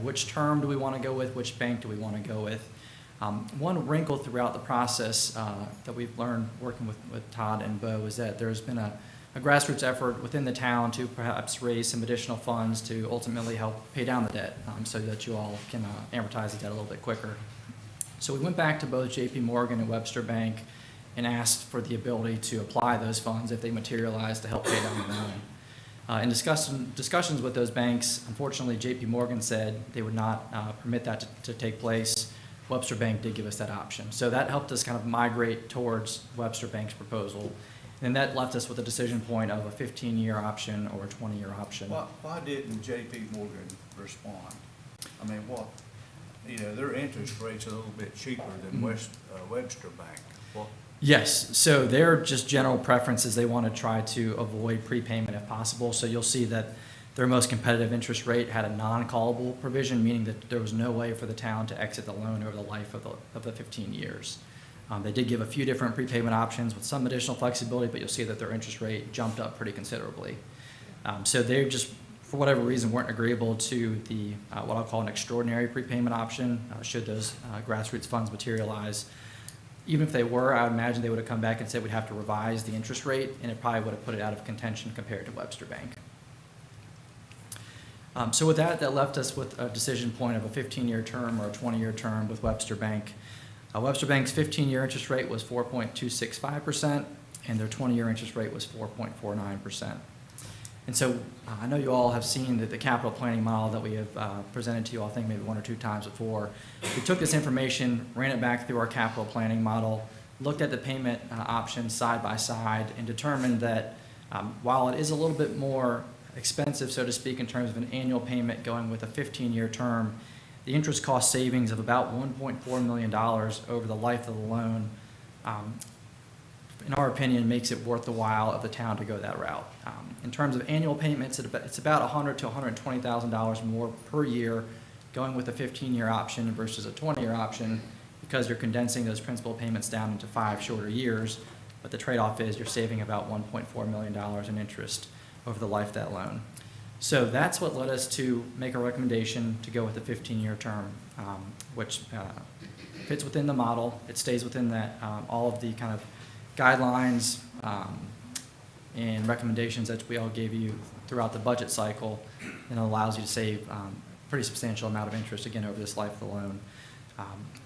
Speaker 12: which term do we want to go with, which bank do we want to go with. One wrinkle throughout the process that we've learned working with Todd and Bo is that there's been a grassroots effort within the town to perhaps raise some additional funds to ultimately help pay down the debt so that you all can amortize the debt a little bit quicker. So we went back to both JP Morgan and Webster Bank and asked for the ability to apply those funds if they materialize to help pay down the loan. In discussions with those banks, unfortunately, JP Morgan said they would not permit that to take place. Webster Bank did give us that option. So that helped us kind of migrate towards Webster Bank's proposal. And that left us with a decision point of a 15-year option or a 20-year option.
Speaker 3: Why didn't J.P. Morgan respond? I mean, their interest rate's a little bit cheaper than Webster Bank.
Speaker 12: Yes, so their just general preference is they want to try to avoid prepayment if possible. So you'll see that their most competitive interest rate had a non-callable provision, meaning that there was no way for the town to exit the loan over the life of the 15 years. They did give a few different prepayment options with some additional flexibility, but you'll see that their interest rate jumped up pretty considerably. So they just, for whatever reason, weren't agreeable to the what I'll call an extraordinary prepayment option should those grassroots funds materialize. Even if they were, I would imagine they would have come back and said we'd have to revise the interest rate, and it probably would have put it out of contention compared to Webster Bank. So with that left us with a decision point of a 15-year term or a 20-year term with Webster Bank. Webster Bank's 15-year interest rate was 4.265%, and their 20-year interest rate was 4.49%. And so I know you all have seen the capital planning model that we have presented to you all, I think maybe 1 or 2 times before. We took this information, ran it back through our capital planning model, looked at the payment options side by side, and determined that while it is a little bit more expensive, so to speak, in terms of an annual payment going with a 15-year term, the interest cost savings of about $1.4 million over the life of the loan, in our opinion, makes it worth the while of the town to go that route. In terms of annual payments, it's about $100,000 to $120,000 more per year going with a 15-year option versus a 20-year option, because you're condensing those principal payments down into 5 shorter years. But the trade-off is you're saving about $1.4 million in interest over the life of that loan. So that's what led us to make a recommendation to go with a 15-year term, which fits within the model. It stays within that, all of the kind of guidelines and recommendations that we all gave you throughout the budget cycle, and it allows you to save a pretty substantial amount of interest, again, over this life of the loan.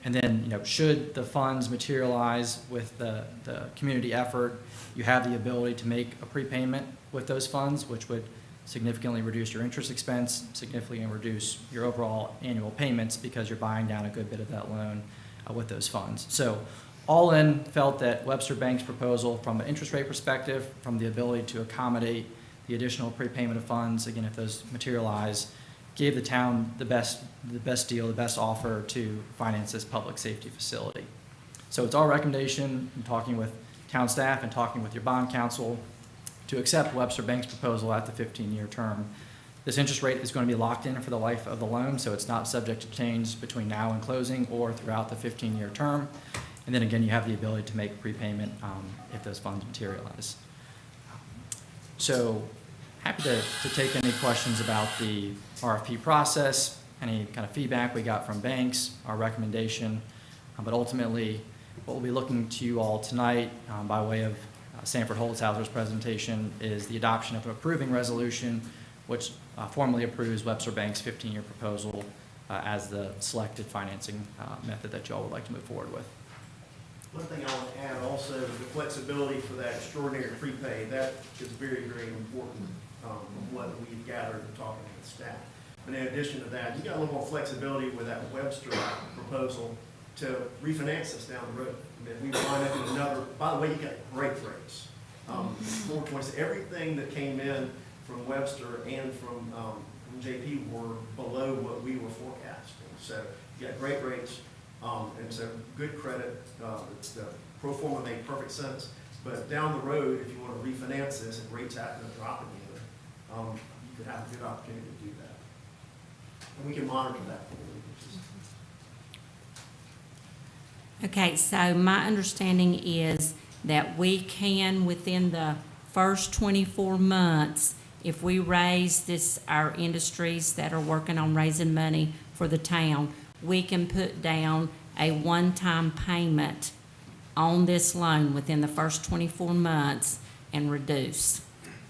Speaker 12: And then, should the funds materialize with the community effort, you have the ability to make a prepayment with those funds, which would significantly reduce your interest expense, significantly reduce your overall annual payments, because you're buying down a good bit of that loan with those funds. So all in, felt that Webster Bank's proposal from an interest rate perspective, from the ability to accommodate the the additional prepayment of funds, again, if those materialize, gave the town the best deal, the best offer to finance this public safety facility. So it's our recommendation, in talking with town staff and talking with your bond counsel, to accept Webster Bank's proposal at the 15-year term. This interest rate is going to be locked in for the life of the loan, so it's not subject to change between now and closing or throughout the 15-year term. And then again, you have the ability to make prepayment if those funds materialize. So happy to take any questions about the RFP process, any kind of feedback we got from banks, our recommendation. But ultimately, what we'll be looking to you all tonight by way of Sanford Holzhauser's presentation is the adoption of an approving resolution which formally approves Webster Bank's 15-year proposal as the selected financing method that you all would like to move forward with.
Speaker 11: One thing I want to add also is the flexibility for that extraordinary prepay. That is very, very important from what we've gathered in talking with staff. But in addition to that, you got a little more flexibility with that Webster proposal to refinance this down the road. I mean, we wind up in another, by the way, you got great rates. 420, everything that came in from Webster and from JP were below what we were forecasting. So you got great rates. And so good credit, the pro forma made perfect sense. But down the road, if you want to refinance this and rates happen to drop again, you could have a good opportunity to do that. And we can monitor that for you.
Speaker 6: Okay, so my understanding is that we can, within the first 24 months, if we raise this, our industries that are working on raising money for the town, we can put down a one-time payment on this loan within the first 24 months and reduce.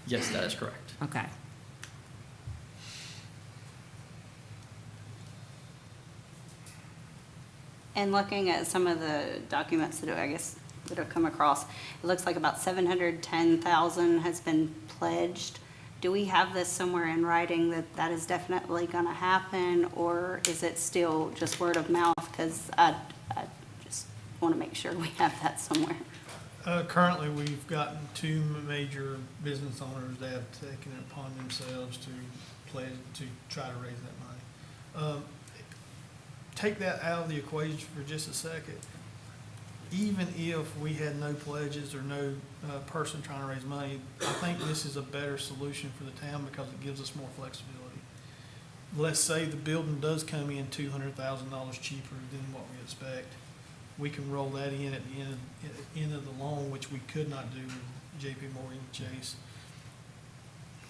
Speaker 12: Yes, that is correct.
Speaker 6: Okay.
Speaker 10: And looking at some of the documents that that have come across, it looks like about 710,000 has been pledged. Do we have this somewhere in writing that that is definitely going to happen, or is it still just word of mouth? Because I just want to make sure we have that somewhere.
Speaker 3: Currently, we've gotten 2 major business owners that have taken it upon themselves to pledge to try to raise that money. Take that out of the equation for just a second. Even if we had no pledges or no person trying to raise money, I think this is a better solution for the town because it gives us more flexibility. Let's say the building does come in $200,000 cheaper than what we expect. We can roll that in at the end of the loan, which we could not do with JP Morgan Chase.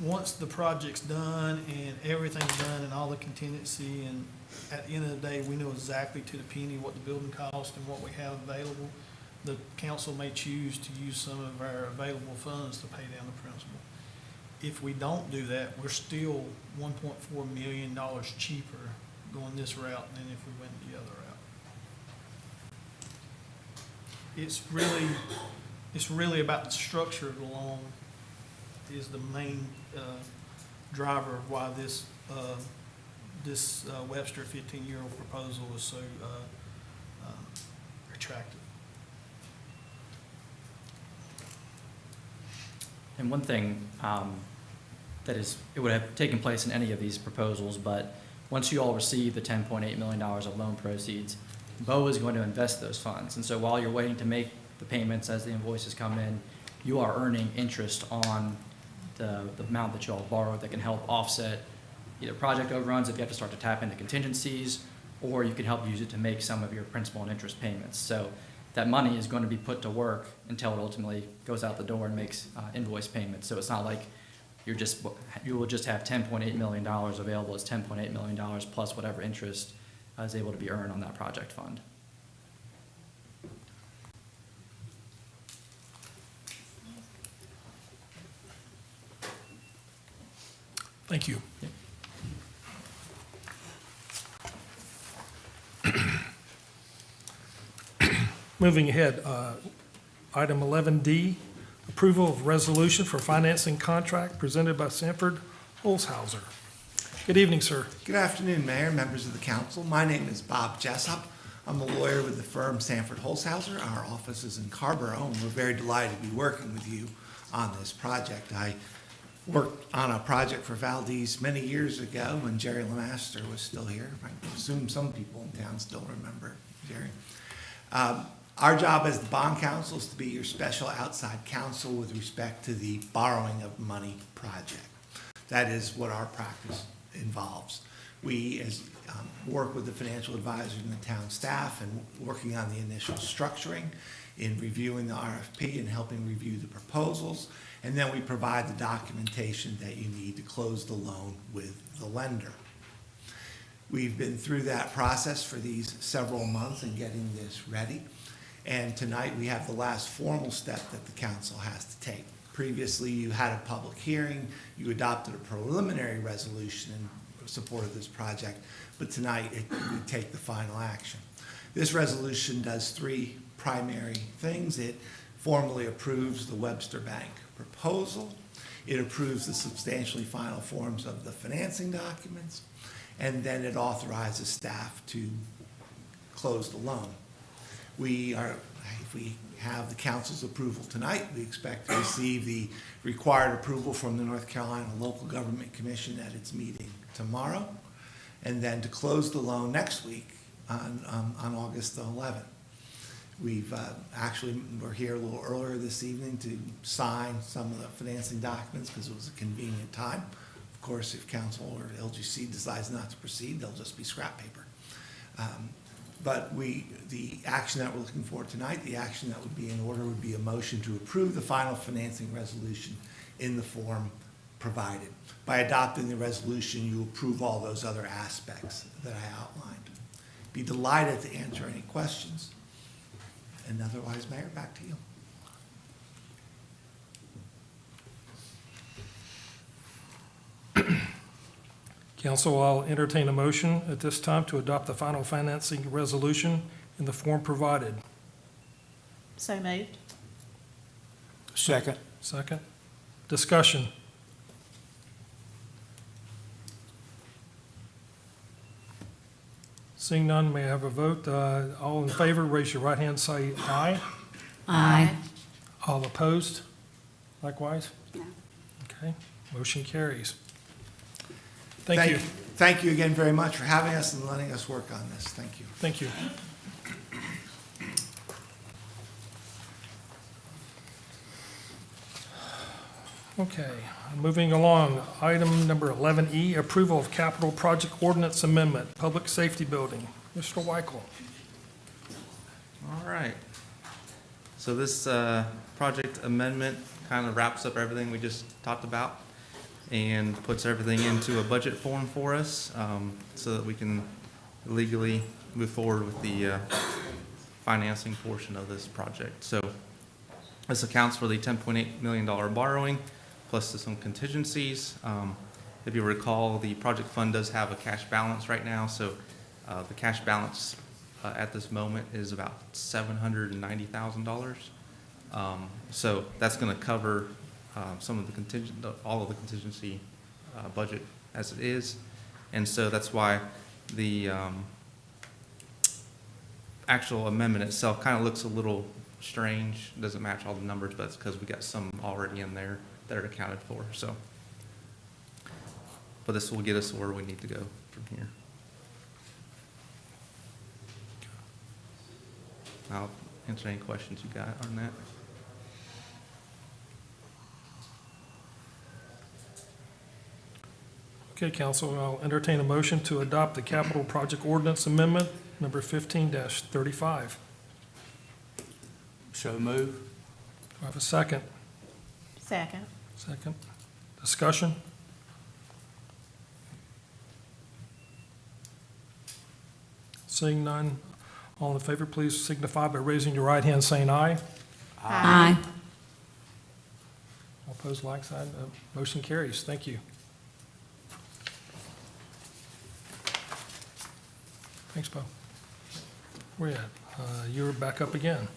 Speaker 3: Once the project's done and everything's done and all the contingency, and at the end of the day, we know exactly to the penny what the building cost and what we have available, the council may choose to use some of our available funds to pay down the principal. If we don't do that, we're still $1.4 million cheaper going this route than if we went the other route. It's really about the structure of the loan is the main driver of why this Webster 15-year-old proposal is so attractive.
Speaker 12: And one thing it would have taken place in any of these proposals, but once you all receive the $10.8 million of loan proceeds, Bo is going to invest those funds. And so while you're waiting to make the payments as the invoices come in, you are earning interest on the amount that you all borrowed that can help offset either project overruns if you have to start to tap into contingencies, or you can help use it to make some of your principal and interest payments. So that money is going to be put to work until it ultimately goes out the door and makes invoice payments. So it's not like you will just have $10.8 million available. It's $10.8 million plus whatever interest is able to be earned on that project fund.
Speaker 1: Thank you.
Speaker 12: Yep.
Speaker 1: Moving ahead, item 11D, approval of resolution for financing contract presented by Sanford Holzhauser. Good evening, sir.
Speaker 13: Good afternoon, Mayor, members of the council. My name is Bob Jessup. I'm a lawyer with the firm Sanford Holzhauser. Our office is in Carborough, and we're very delighted to be working with you on this project. I worked on a project for Valdese many years ago when Jerry Lemaster was still here. I assume some people in town still remember Jerry. Our job as the bond counsel is to be your special outside counsel with respect to the borrowing of money project. That is what our practice involves. We work with the financial advisors and the town staff and working on the initial structuring, in reviewing the RFP and helping review the proposals, and then we provide the documentation that you need to close the loan with the lender. We've been through that process for these several months in getting this ready, and tonight we have the last formal step that the council has to take. Previously, you had a public hearing, you adopted a preliminary resolution in support of this project, but tonight we take the final action. This resolution does three primary things. It formally approves the Webster Bank proposal, it approves the substantially final forms of the financing documents, and then it authorizes staff to close the loan. If we have the council's approval tonight, we expect to receive the required approval from the North Carolina Local Government Commission at its meeting tomorrow, and then to close the loan next week on August the 11th. We're here a little earlier this evening to sign some of the financing documents because it was a convenient time. Of course, if council or LGC decides not to proceed, they'll just be scrap paper. But the action that we're looking for tonight, the action that would be in order would be a motion to approve the final financing resolution in the form provided. By adopting the resolution, you approve all those other aspects that I outlined. Be delighted to answer any questions. And otherwise, Mayor, back to you.
Speaker 1: Council, I'll entertain a motion at this time to adopt the final financing resolution in the form provided.
Speaker 7: So moved.
Speaker 3: Second.
Speaker 1: Second. Discussion. Seeing none, may I have a vote? All in favor, raise your right hand, say aye.
Speaker 6: Aye.
Speaker 1: All opposed? Likewise?
Speaker 10: No.
Speaker 1: Okay, motion carries. Thank you.
Speaker 13: Thank you again very much for having us and letting us work on this. Thank you.
Speaker 1: Thank you. Okay, moving along. Item number 11E, approval of capital project ordinance amendment, public safety building. Mr. Weichel.
Speaker 14: All right. So this project amendment kind of wraps up everything we just talked about and puts everything into a budget form for us so that we can legally move forward with the financing portion of this project. So this accounts for the $10.8 million borrowing plus some contingencies. If you recall, the project fund does have a cash balance right now, so the cash balance at this moment is about $790,000. So that's going to cover some of the all of the contingency budget as it is, and so that's why the actual amendment itself kind of looks a little strange. Doesn't match all the numbers, but it's because we got some already in there that are accounted for. So, but this will get us where we need to go from here. I'll answer any questions you got on that.
Speaker 1: Okay, council, I'll entertain a motion to adopt the capital project ordinance amendment number 15-35.
Speaker 3: So move.
Speaker 1: Do I have a second?
Speaker 7: Second.
Speaker 1: Second. Discussion? Seeing none, all in favor, please signify by raising your right hand, saying aye.
Speaker 6: Aye.
Speaker 1: All opposed, like sign. Motion carries. Thank you. Thanks, Bo. Where you at? You're back up again.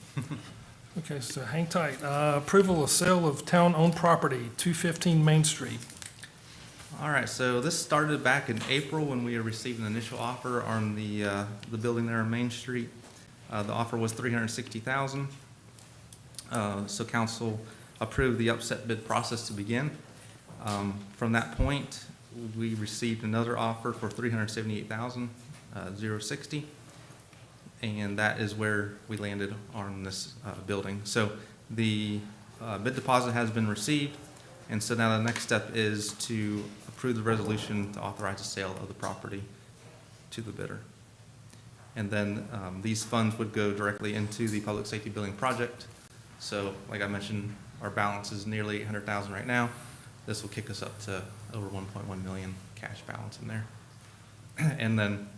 Speaker 1: Okay, so hang tight. Approval of sale of town-owned property, 215 Main Street.
Speaker 14: All right, so this started back in April when we received an initial offer on the building there on Main Street. The offer was $360,000. So council approved the upset bid process to begin. From that point, we received another offer for $378,060, and that is where we landed on this building. So the bid deposit has been received, and so now the next step is to approve the resolution to authorize the sale of the property to the bidder. And then these funds would go directly into the public safety building project. So like I mentioned, our balance is nearly $800,000 right now. This will kick us up to over 1.1 million cash balance in there. And then,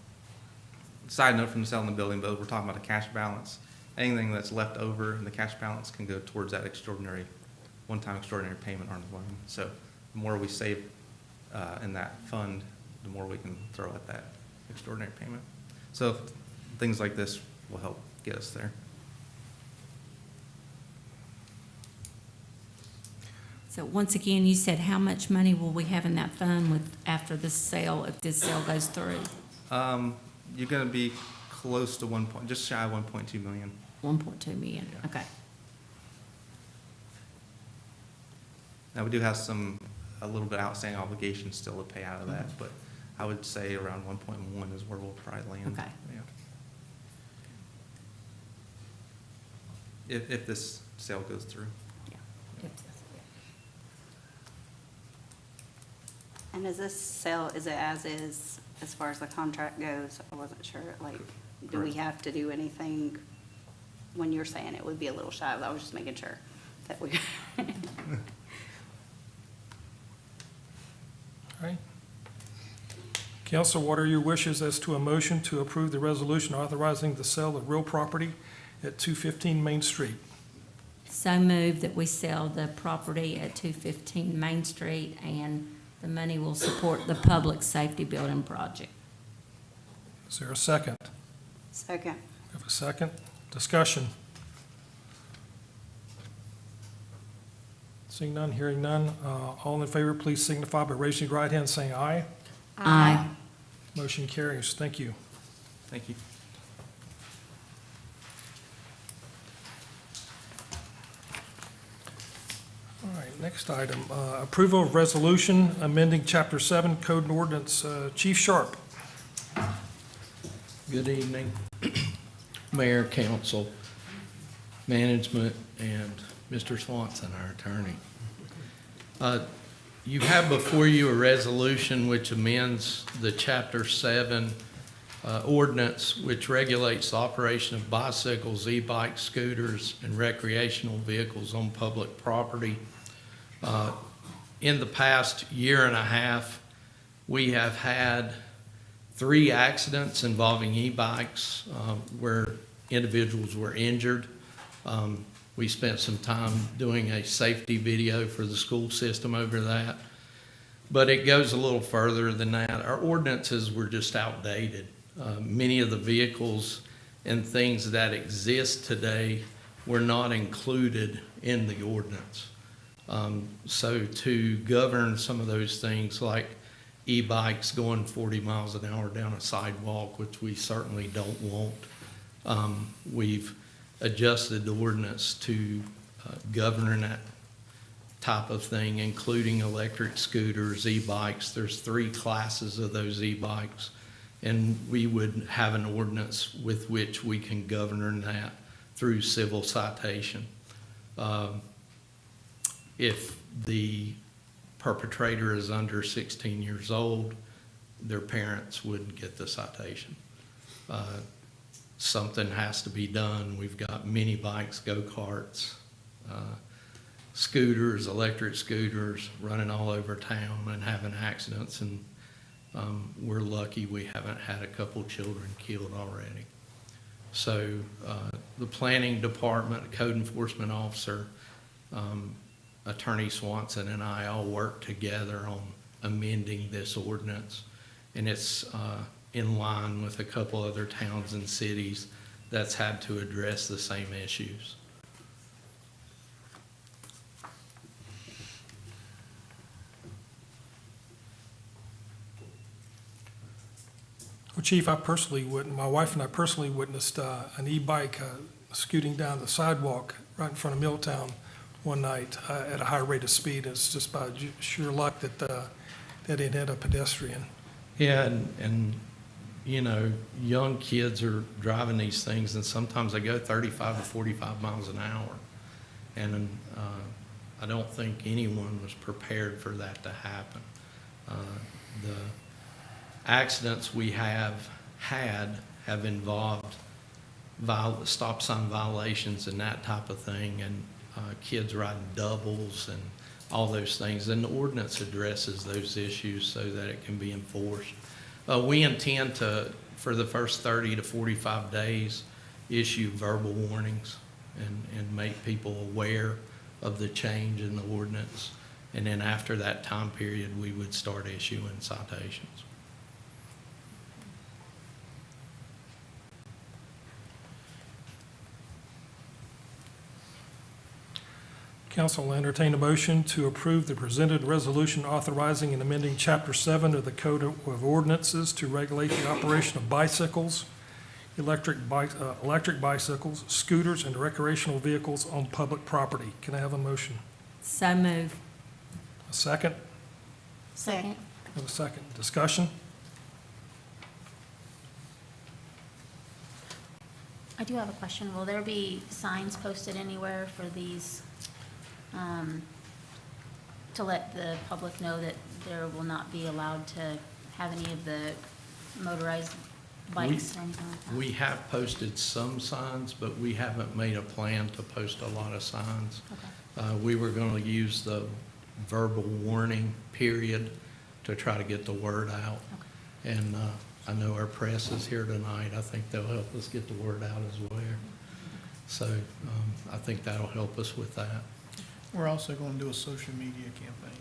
Speaker 14: side note from the sale in the building, but we're talking about a cash balance. Anything that's left over in the cash balance can go towards that extraordinary, one-time extraordinary payment on the loan. So the more we save in that fund, the more we can throw at that extraordinary payment. So things like this will help get us there.
Speaker 6: So once again, you said how much money will we have in that fund with, after this sale, if this sale goes through?
Speaker 14: You're gonna be close to just shy of 1.2 million.
Speaker 6: 1.2 million, okay.
Speaker 14: Now, we do have a little bit outstanding obligations still to pay out of that, but I would say around 1.1 is where we'll probably land.
Speaker 6: Okay.
Speaker 14: Yeah. If this sale goes through.
Speaker 10: And is this sale, is it as is, as far as the contract goes? I wasn't sure, like, do we
Speaker 14: Correct.
Speaker 10: have to do anything when you're saying it would be a little shy? I was just making sure that we.
Speaker 1: All right. Council, what are your wishes as to a motion to approve the resolution authorizing the sale of real property at 215 Main Street?
Speaker 6: So moved that we sell the property at 215 Main Street, and the money will support the public safety building project.
Speaker 1: Is there a second?
Speaker 10: Second.
Speaker 1: Have a second? Discussion? Seeing none, hearing none, all in favor, please signify by raising your right hand, saying aye.
Speaker 6: Aye.
Speaker 1: Motion carries. Thank you.
Speaker 14: Thank you.
Speaker 1: All right, next item, approval of resolution amending Chapter 7 Code and Ordinance. Chief Sharp.
Speaker 15: Good evening, Mayor, Council, Management, and Mr. Swanson, our attorney. You have before you a resolution which amends the Chapter 7 ordinance, which regulates the operation of bicycles, e-bikes, scooters, and recreational vehicles on public property. In the past year and a half, we have had 3 accidents involving e-bikes where individuals were injured. We spent some time doing a safety video for the school system over that. But it goes a little further than that. Our ordinances were just outdated. Many of the vehicles and things that exist today were not included in the ordinance. So to govern some of those things like e-bikes going 40 miles an hour down a sidewalk, which we certainly don't want, we've adjusted the ordinance to govern that type of thing, including electric scooters, e-bikes. There's 3 classes of those e-bikes, and we would have an ordinance with which we can govern that through civil citation. If the perpetrator is under 16 years old, their parents wouldn't get the citation. Something has to be done. We've got mini bikes, go-karts, scooters, electric scooters running all over town and having accidents, and we're lucky we haven't had a couple children killed already. So the planning department, code enforcement officer, Attorney Swanson and I all work together on amending this ordinance, and it's in line with a couple other towns and cities that's had to address the same issues.
Speaker 1: Well, Chief, my wife and I personally witnessed an e-bike scooting down the sidewalk right in front of Milltown one night at a high rate of speed. It's just by sheer luck that it hit a pedestrian.
Speaker 15: Yeah, and, you know, young kids are driving these things, and sometimes they go 35 to 45 miles an hour. And I don't think anyone was prepared for that to happen. The accidents we have involved stop sign violations and that type of thing, and kids riding doubles and all those things. And the ordinance addresses those issues so that it can be enforced. We intend to, for the first 30 to 45 days, issue verbal warnings and make people aware of the change in the ordinance. And then after that time period, we would start issuing citations.
Speaker 1: Council will entertain a motion to approve the presented resolution authorizing and amending Chapter 7 of the Code of Ordinances to regulate the operation of bicycles, electric bicycles, scooters, and recreational vehicles on public property. Can I have a motion?
Speaker 6: So move.
Speaker 1: A second?
Speaker 4: Second.
Speaker 1: Have a second. Discussion?
Speaker 4: I do have a question. Will there be signs posted anywhere for these, to let the public know that there will not be allowed to have any of the motorized bikes or anything like that?
Speaker 15: We have posted some signs, but we haven't made a plan to post a lot of signs.
Speaker 4: Okay.
Speaker 15: We were going to use the verbal warning period to try to get the word out.
Speaker 4: Okay.
Speaker 15: And I know our press is here tonight. I think they'll help us get the word out as well. So I think that'll help us with that.
Speaker 3: We're also going to do a social media campaign.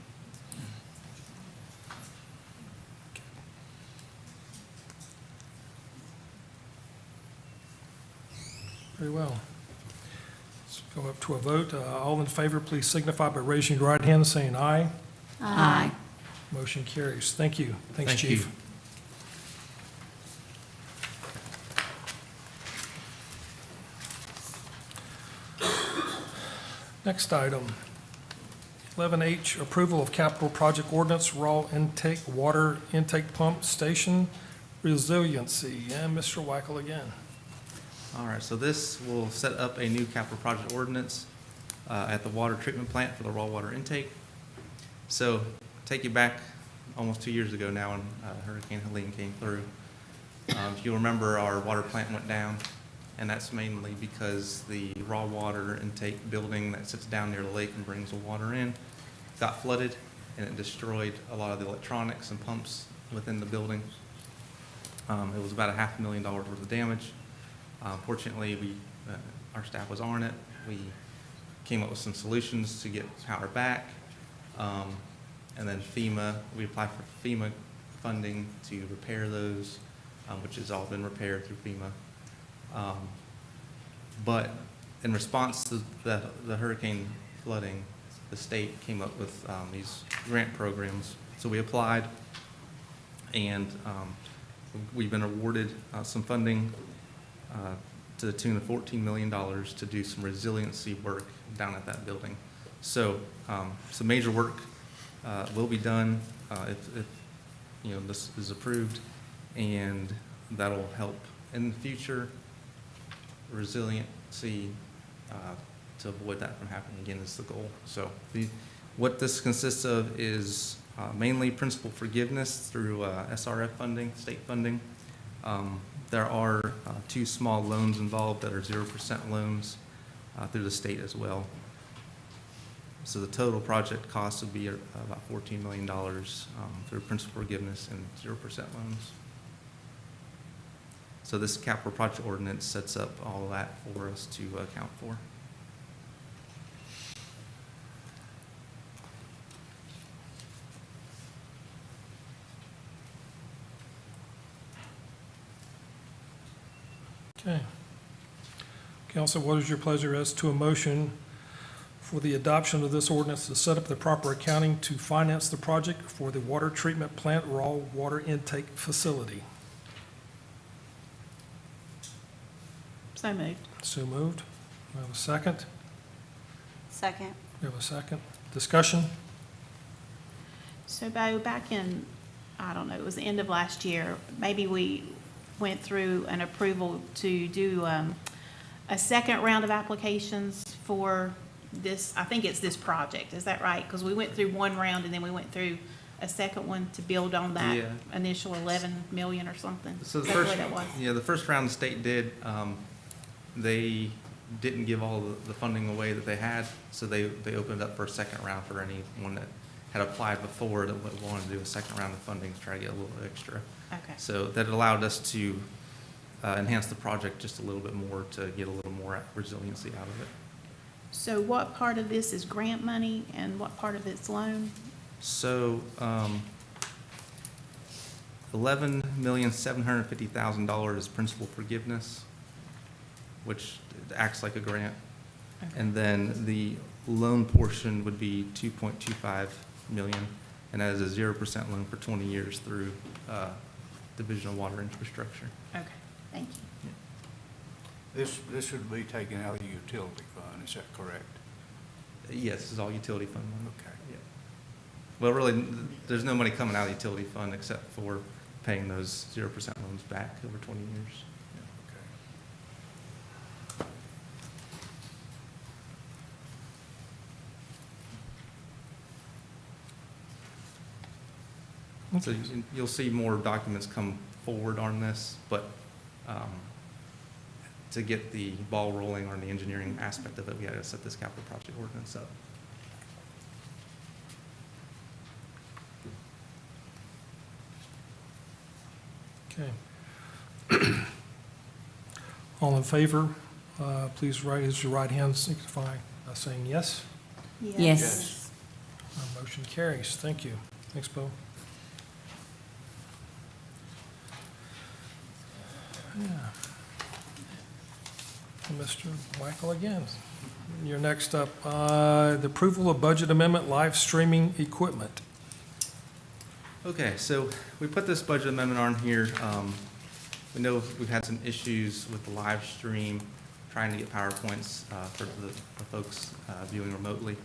Speaker 1: Very well. Let's go up to a vote. All in favor, please signify by raising your right hand and saying aye.
Speaker 6: Aye.
Speaker 1: Motion carries. Thank you. Thanks,
Speaker 15: Thank
Speaker 1: Chief.
Speaker 15: you.
Speaker 1: Next item, 11H, approval of capital project ordinance, raw intake, water intake pump station resiliency. And Mr. Weichel again.
Speaker 14: All right, so this will set up a new capital project ordinance at the water treatment plant for the raw water intake. So take you back almost 2 years ago now when Hurricane Helene came through. If you remember, our water plant went down, and that's mainly because the raw water intake building that sits down near the lake and brings the water in got flooded, and it destroyed a lot of the electronics and pumps within the building. It was about $500,000 worth of damage. Fortunately, our staff was on it. We came up with some solutions to get power back. And then we applied for FEMA funding to repair those, which has all been repaired through FEMA. But in response to the hurricane flooding, the state came up with these grant programs. So we applied, and we've been awarded some funding to the tune of $14 million to do some resiliency work down at that building. So some major work will be done if this is approved, and that'll help in the future. Resiliency to avoid that from happening again is the goal. So what this consists of is mainly principal forgiveness through SRF funding, state funding. There are 2 small loans involved that are 0% loans through the state as well. So the total project cost would be about $14 million through principal forgiveness and 0% loans. So this capital project ordinance sets up all of that for us to account for.
Speaker 1: Okay. Council, what is your pleasure as to a motion for the adoption of this ordinance to set up the proper accounting to finance the project for the water treatment plant raw water intake facility?
Speaker 7: So moved.
Speaker 1: So moved. Do I have a second?
Speaker 10: Second.
Speaker 1: We have a second. Discussion?
Speaker 7: So Bo, back in, I don't know, it was the end of last year, maybe we went through an approval to do a second round of applications for this, I think it's this project, is that right? Because we went through one round and then we went through a second one to build on that
Speaker 14: Yeah.
Speaker 7: initial 11 million or something.
Speaker 14: So
Speaker 7: Is
Speaker 14: the
Speaker 7: that
Speaker 14: first,
Speaker 7: way that was?
Speaker 14: yeah, the first round the state did, they didn't give all the funding away that they had, so they opened up for a second round for anyone that had applied before that wanted to do a second round of funding to try to get a little extra.
Speaker 7: Okay.
Speaker 14: So that allowed us to enhance the project just a little bit more to get a little more resiliency out of it.
Speaker 7: So what part of this is grant money and what part of it's loan?
Speaker 14: So, $11,750,000 is principal forgiveness, which acts like a grant.
Speaker 7: Okay.
Speaker 14: And then the loan portion would be 2.25 million, and that is a 0% loan for 20 years through Division of Water Infrastructure.
Speaker 7: Okay, thank you.
Speaker 3: This would be taken out of the utility fund, is that correct?
Speaker 14: Yes, this is all utility fund money.
Speaker 3: Okay.
Speaker 14: Yeah. Well, really, there's no money coming out of the utility fund except for paying those 0% loans back over 20 years. So you'll see more documents come forward on this, but to get the ball rolling on the engineering aspect of it, we had to set this capital project ordinance up.
Speaker 1: Okay. All in favor, please raise your right hand, signify by saying yes.
Speaker 6: Yes.
Speaker 1: Motion carries. Thank you. Thanks, Bo. Yeah. And Mr. Michael again. You're next up. The approval of budget amendment, live streaming equipment.
Speaker 14: Okay, so we put this budget amendment on here. We know we've had some issues with the live stream, trying to get PowerPoints for the folks viewing remotely.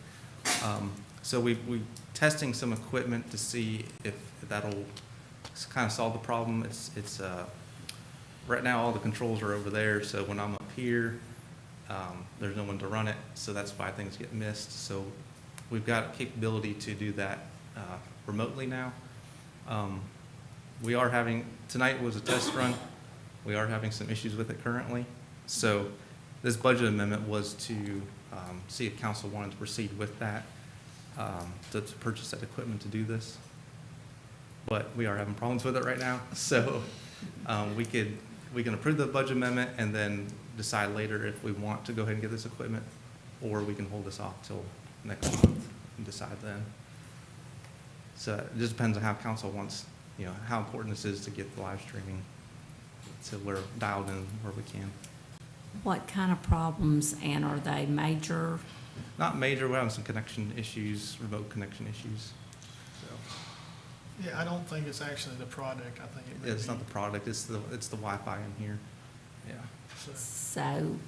Speaker 14: So we testing some equipment to see if that'll kind of solve the problem. It's right now all the controls are over there, so when I'm up here, there's no one to run it, so that's why things get missed. So we've got capability to do that remotely now. We are having, tonight was a test run. We are having some issues with it currently. So this budget amendment was to see if council wanted to proceed with that, to purchase that equipment to do this. But we are having problems with it right now. So we can approve the budget amendment and then decide later if we want to go ahead and get this equipment, or we can hold this off till next month and decide then. So it just depends on how council wants, how important this is to get the live streaming, so we're dialed in where we can.
Speaker 6: What kind of problems, and are they major?
Speaker 14: Not major, we're having some connection issues, remote connection issues. So,
Speaker 16: Yeah, I don't think it's actually the product. I think it may be.
Speaker 14: it's not the product, it's the Wi-Fi in here. Yeah.
Speaker 6: So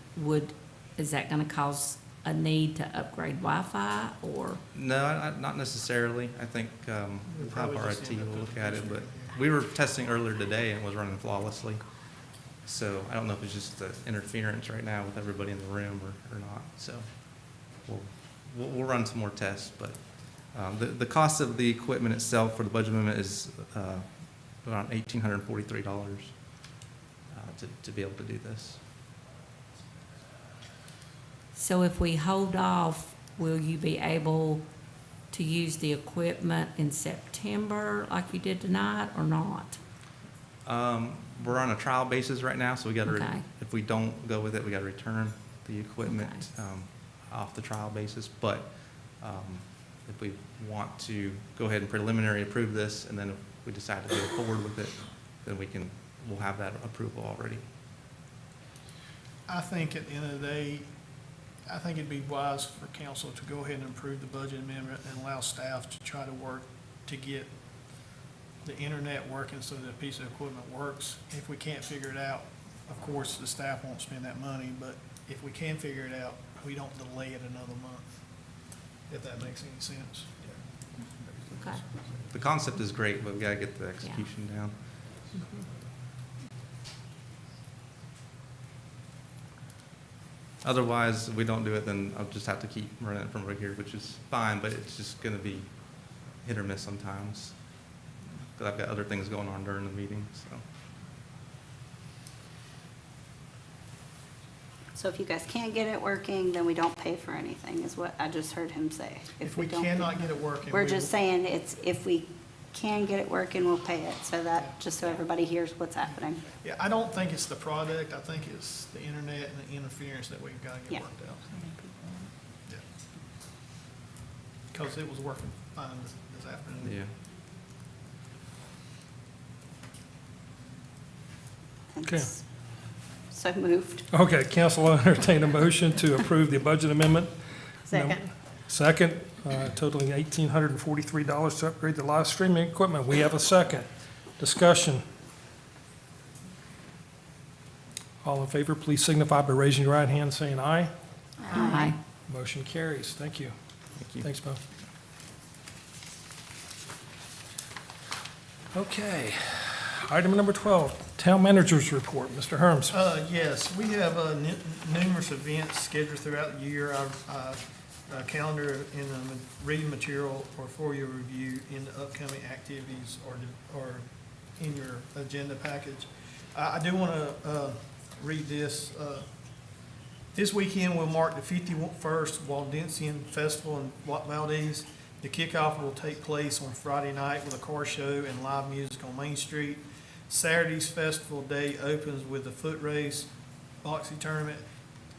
Speaker 6: is that gonna cause a need to upgrade Wi-Fi, or?
Speaker 14: No, not necessarily. I think we'll have our IT will look at it, but we were testing earlier today and it was running flawlessly. So I don't know if it's just the interference right now with everybody in the room or not. So we'll run some more tests, but the cost of the equipment itself for the budget amendment is around $1,843 to be able to do this.
Speaker 6: So if we hold off, will you be able to use the equipment in September like you did tonight, or not?
Speaker 14: We're on a trial basis right now, so we got to,
Speaker 6: Okay.
Speaker 14: if we don't go with it, we got to return the equipment off the trial basis. But if we want to go ahead and preliminary approve this, and then if we decide to go forward with it, then we'll have that approval already.
Speaker 16: I think at the end of the day, I think it'd be wise for council to go ahead and approve the budget amendment and allow staff to try to work to get the internet working so that a piece of equipment works. If we can't figure it out, of course, the staff won't spend that money, but if we can figure it out, we don't delay it another month. if that makes any sense.
Speaker 6: Okay.
Speaker 14: The concept is great, but we gotta get the execution down. Otherwise, if we don't do it, then I'll just have to keep running it from right here, which is fine, but it's just gonna be hit or miss sometimes. Because I've got other things going on during the meeting, so.
Speaker 10: So if you guys can't get it working, then we don't pay for anything, is what I just heard him say.
Speaker 16: If we
Speaker 10: don't-
Speaker 16: cannot get it working.
Speaker 10: We're
Speaker 16: we
Speaker 10: just
Speaker 16: will-
Speaker 10: saying it's, if we can get it working, we'll pay it, so that, just so everybody hears what's happening.
Speaker 16: Yeah, I don't think it's the product, I think it's the internet and the interference that we've got to
Speaker 10: Yeah.
Speaker 16: get worked out. Yeah. Because it was working fine this afternoon.
Speaker 14: Yeah.
Speaker 1: Okay.
Speaker 10: So moved.
Speaker 1: Okay, council will entertain a motion to approve the budget amendment.
Speaker 7: Second.
Speaker 1: Second, totaling $1,843 to upgrade the live streaming equipment. We have a second. Discussion. All in favor, please signify by raising your right hand, saying aye.
Speaker 6: Aye.
Speaker 1: Motion carries. Thank you.
Speaker 14: Thank you.
Speaker 1: Thanks, Bo. Okay. Item number 12, Town Manager's Report. Mr. Herms.
Speaker 16: Yes, we have numerous events scheduled throughout the year. Our calendar in the reading material or for your review in the upcoming activities or in your agenda package. I do want to read this. This weekend will mark the 51st Waldensian Festival in Valdese. The kickoff will take place on Friday night with a car show and live music on Main Street. Saturday's festival day opens with the foot race, boxing tournament,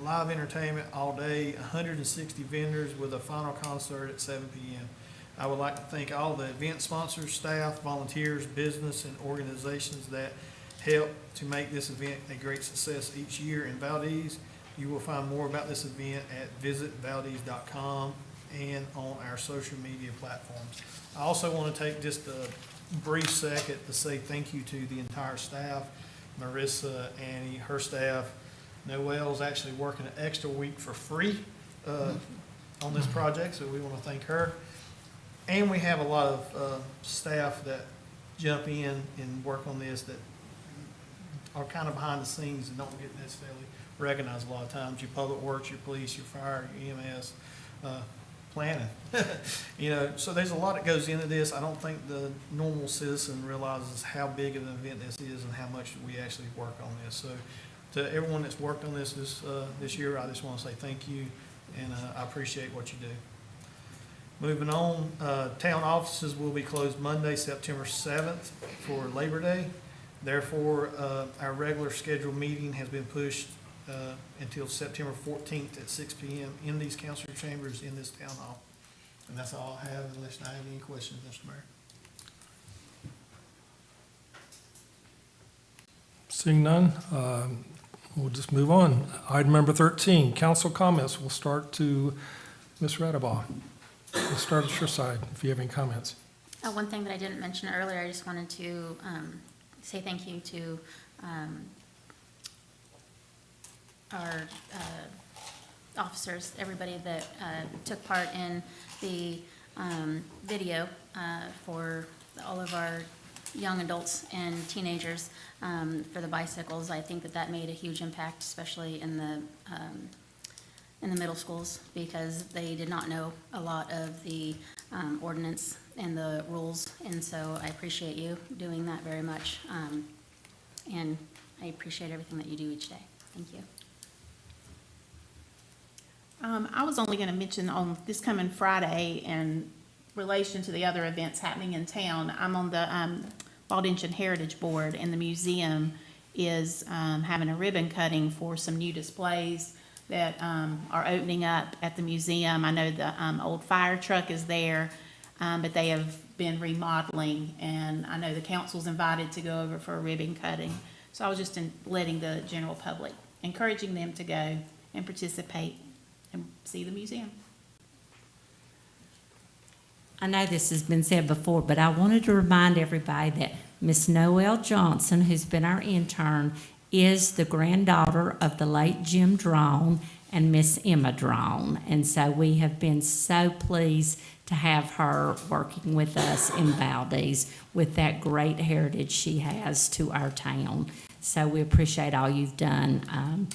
Speaker 16: live entertainment all day, 160 vendors with a final concert at 7 p.m. I would like to thank all the event sponsors, staff, volunteers, business, and organizations that help to make this event a great success each year in Valdese. You will find more about this event at visitvaldese.com and on our social media platforms. I also want to take just a brief second to say thank you to the entire staff, Marissa, Annie, her staff. Noelle's actually working an extra week for free on this project, so we want to thank her. And we have a lot of staff that jump in and work on this that are kind of behind the scenes and don't get necessarily recognized a lot of times. Your public works, your police, your fire, your EMS, planning. You know, so there's a lot that goes into this. I don't think the normal citizen realizes how big of an event this is and how much we actually work on this. So to everyone that's worked on this this year, I just want to say thank you, and I appreciate what you do. Moving on, town offices will be closed Monday, September 7th for Labor Day. Therefore, our regular scheduled meeting has been pushed until September 14th at 6 p.m. in these council chambers in this town hall. And that's all I have, unless I have any questions, Mr. Mayor.
Speaker 1: Seeing none, we'll just move on. Item number 13, council comments. We'll start to Ms. Radabaugh. We'll start at your side if you have any comments.
Speaker 4: One thing that I didn't mention earlier, I just wanted to say thank you to our officers, everybody that took part in the video for all of our young adults and teenagers for the bicycles. I think that that made a huge impact, especially in the middle schools, because they did not know a lot of the ordinance and the rules, and so I appreciate you doing that very much, and I appreciate everything that you do each day. Thank you.
Speaker 7: I was only going to mention on this coming Friday in relation to the other events happening in town. I'm on the Valdese Heritage Board, and the museum is having a ribbon cutting for some new displays that are opening up at the museum. I know the old fire truck is there, but they have been remodeling, and I know the council's invited to go over for a ribbon cutting. So I was just letting the general public, encouraging them to go and participate and see the museum.
Speaker 6: I know this has been said before, but I wanted to remind everybody that Miss Noelle Johnson, who's been our intern, is the granddaughter of the late Jim Drone, and Miss Emma Drone. And so we have been so pleased to have her working with us in Valdese with that great heritage she has to our town. So we appreciate all you've done,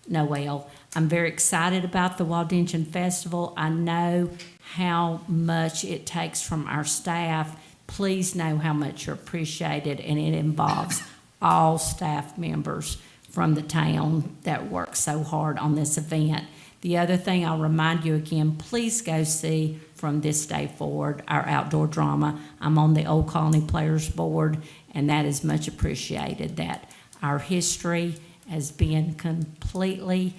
Speaker 6: Noel. I'm very excited about the Waldensian Festival. I know how much it takes from our staff. Please know how much you're appreciated, and it involves all staff members from the town that work so hard on this event. The other thing I'll remind you again, please go see from this day forward our outdoor drama. I'm on the Old Colony Players Board, and that is much appreciated, that our history has been completely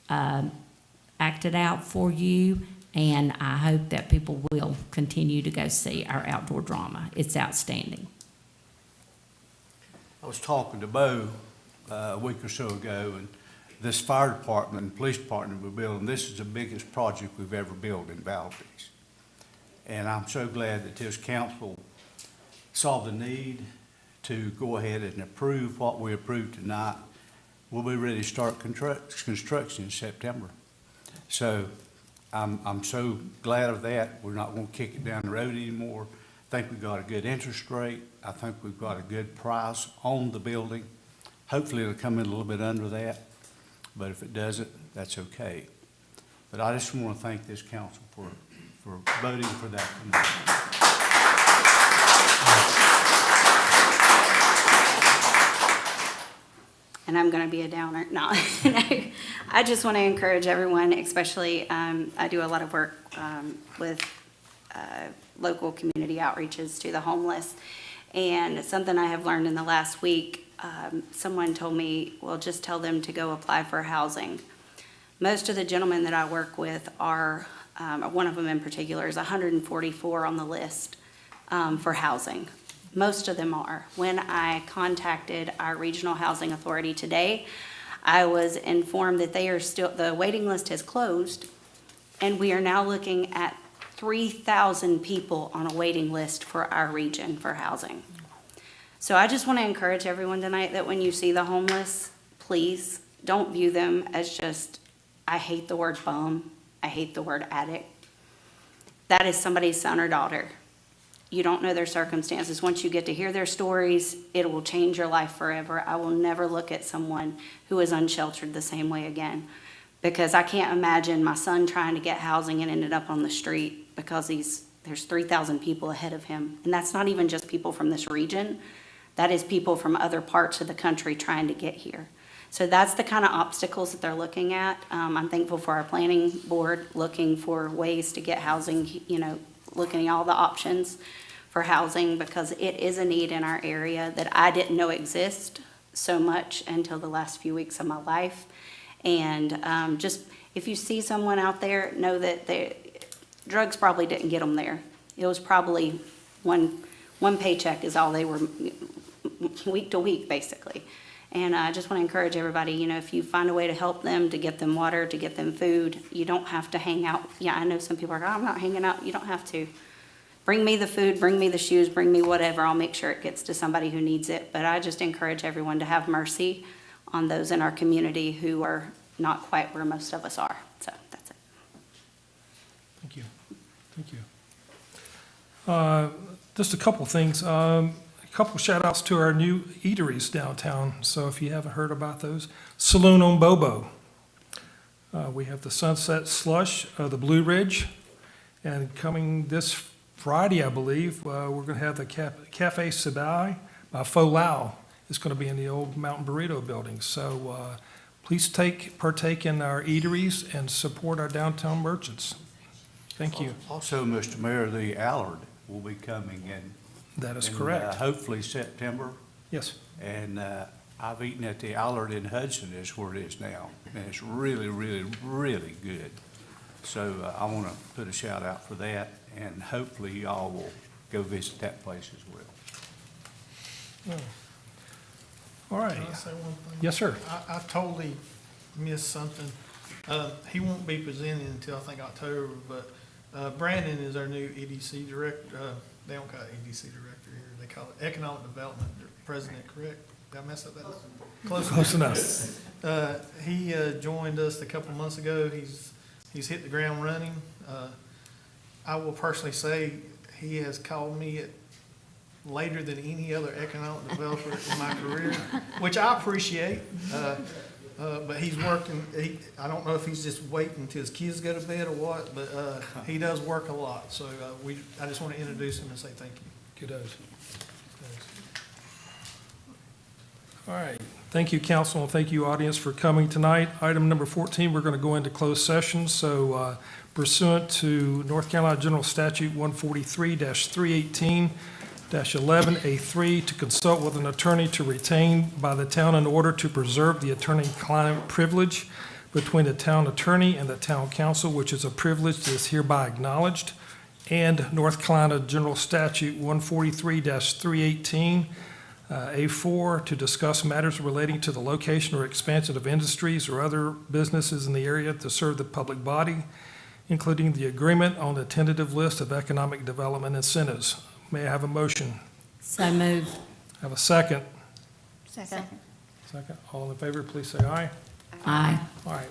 Speaker 6: acted out for you, and I hope that people will continue to go see our outdoor drama. It's outstanding.
Speaker 3: I was talking to Bo a week or so ago, and this fire department and police department we're building, this is the biggest project we've ever built in Valdese. And I'm so glad that this council saw the need to go ahead and approve what we approved tonight. We'll be ready to start construction in September. So I'm so glad of that. We're not going to kick it down the road anymore. I think we've got a good interest rate. I think we've got a good price on the building. Hopefully it'll come in a little bit under that, but if it doesn't, that's okay. But I just want to thank this council for voting for that tonight.
Speaker 10: And I'm going to be a downer. No, I just want to encourage everyone, especially I do a lot of work with local community outreaches to the homeless. And something I have learned in the last week, someone told me, well, just tell them to go apply for housing. Most of the gentlemen that I work with are, one of them in particular is 144 on the list for housing. Most of them are. When I contacted our regional housing authority today, I was informed that they are still, the waiting list has closed, and we are now looking at 3,000 people on a waiting list for our region for housing. So I just want to encourage everyone tonight that when you see the homeless, please don't view them as just, I hate the word bum, I hate the word addict. That is somebody's son or daughter. You don't know their circumstances. Once you get to hear their stories, it will change your life forever. I will never look at someone who is unsheltered the same way again, because I can't imagine my son trying to get housing and ended up on the street because there's 3,000 people ahead of him. And that's not even just people from this region. That is people from other parts of the country trying to get here. So that's the kind of obstacles that they're looking at. I'm thankful for our planning board looking for ways to get housing, looking at all the options for housing, because it is a need in our area that I didn't know exist so much until the last few weeks of my life. And just if you see someone out there, know that drugs probably didn't get them there. It was probably one paycheck is all they were, week to week, basically. And I just want to encourage everybody, if you find a way to help them, to get them water, to get them food, you don't have to hang out. Yeah, I know some people are like, oh, I'm not hanging out. You don't have to. Bring me the food, bring me the shoes, bring me whatever. I'll make sure it gets to somebody who needs it. But I just encourage everyone to have mercy on those in our community who are not quite where most of us are. So that's it.
Speaker 1: Thank you. Thank you. Just a couple things. A couple shout outs to our new eateries downtown. So if you haven't heard about those, Saloon on Bobo. We have the Sunset Slush, the Blue Ridge, and coming this Friday, I believe, we're going to have the Cafe Sabai by Fo Lao. It's going to be in the old Mountain Burrito building. So please partake in our eateries and support our downtown merchants. Thank you.
Speaker 3: Also, Mr. Mayor, the Allard will be coming in.
Speaker 1: That is correct.
Speaker 3: Hopefully September.
Speaker 1: Yes.
Speaker 3: And I've eaten at the Allard in Hudson, is where it is now. And it's really, really, really good. So I want to put a shout out for that, and hopefully y'all will go visit that place as well.
Speaker 1: All right.
Speaker 16: Can I say one thing?
Speaker 1: Yes, sir.
Speaker 16: I totally missed something. He won't be presenting until I think October, but Brandon is our new EDC director. They don't call it EDC director here. They call it Economic Development President, correct? Did I mess up that? Close
Speaker 1: Close enough.
Speaker 16: He joined us a couple of months ago. He's hit the ground running. I will personally say he has called me later than any other economic developer in my career, which I appreciate. But he's working, I don't know if he's just waiting until his kids go to bed or what, but he does work a lot. So I just want to introduce him and say thank you.
Speaker 1: Kudos. All right. Thank you, council, and thank you, audience, for coming tonight. Item number 14, we're going to go into closed session. So pursuant to North Carolina General Statute 143-318-11A3, to consult with an attorney to retain by the town in order to preserve the attorney-client privilege between the town attorney and the town council, which is a privilege that is hereby acknowledged, and North Carolina General Statute 143-318, A4, to discuss matters relating to the location or expansion of industries or other businesses in the area to serve the public body, including the agreement on the tentative list of economic development incentives. May I have a motion?
Speaker 6: So moved.
Speaker 1: Have a second?
Speaker 7: Second.
Speaker 1: Second. All in favor, please say aye.
Speaker 6: Aye.
Speaker 1: All right.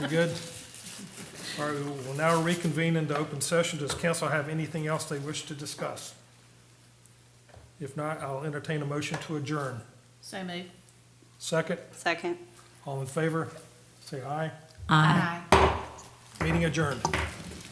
Speaker 1: We good? All right, we'll now reconvene into open session. Does council have anything else they wish to discuss? If not, I'll entertain a motion to adjourn.
Speaker 7: So move.
Speaker 1: Second,
Speaker 10: Second.
Speaker 1: all in favor, say aye.
Speaker 6: Aye.
Speaker 7: Aye.
Speaker 1: Meeting adjourned.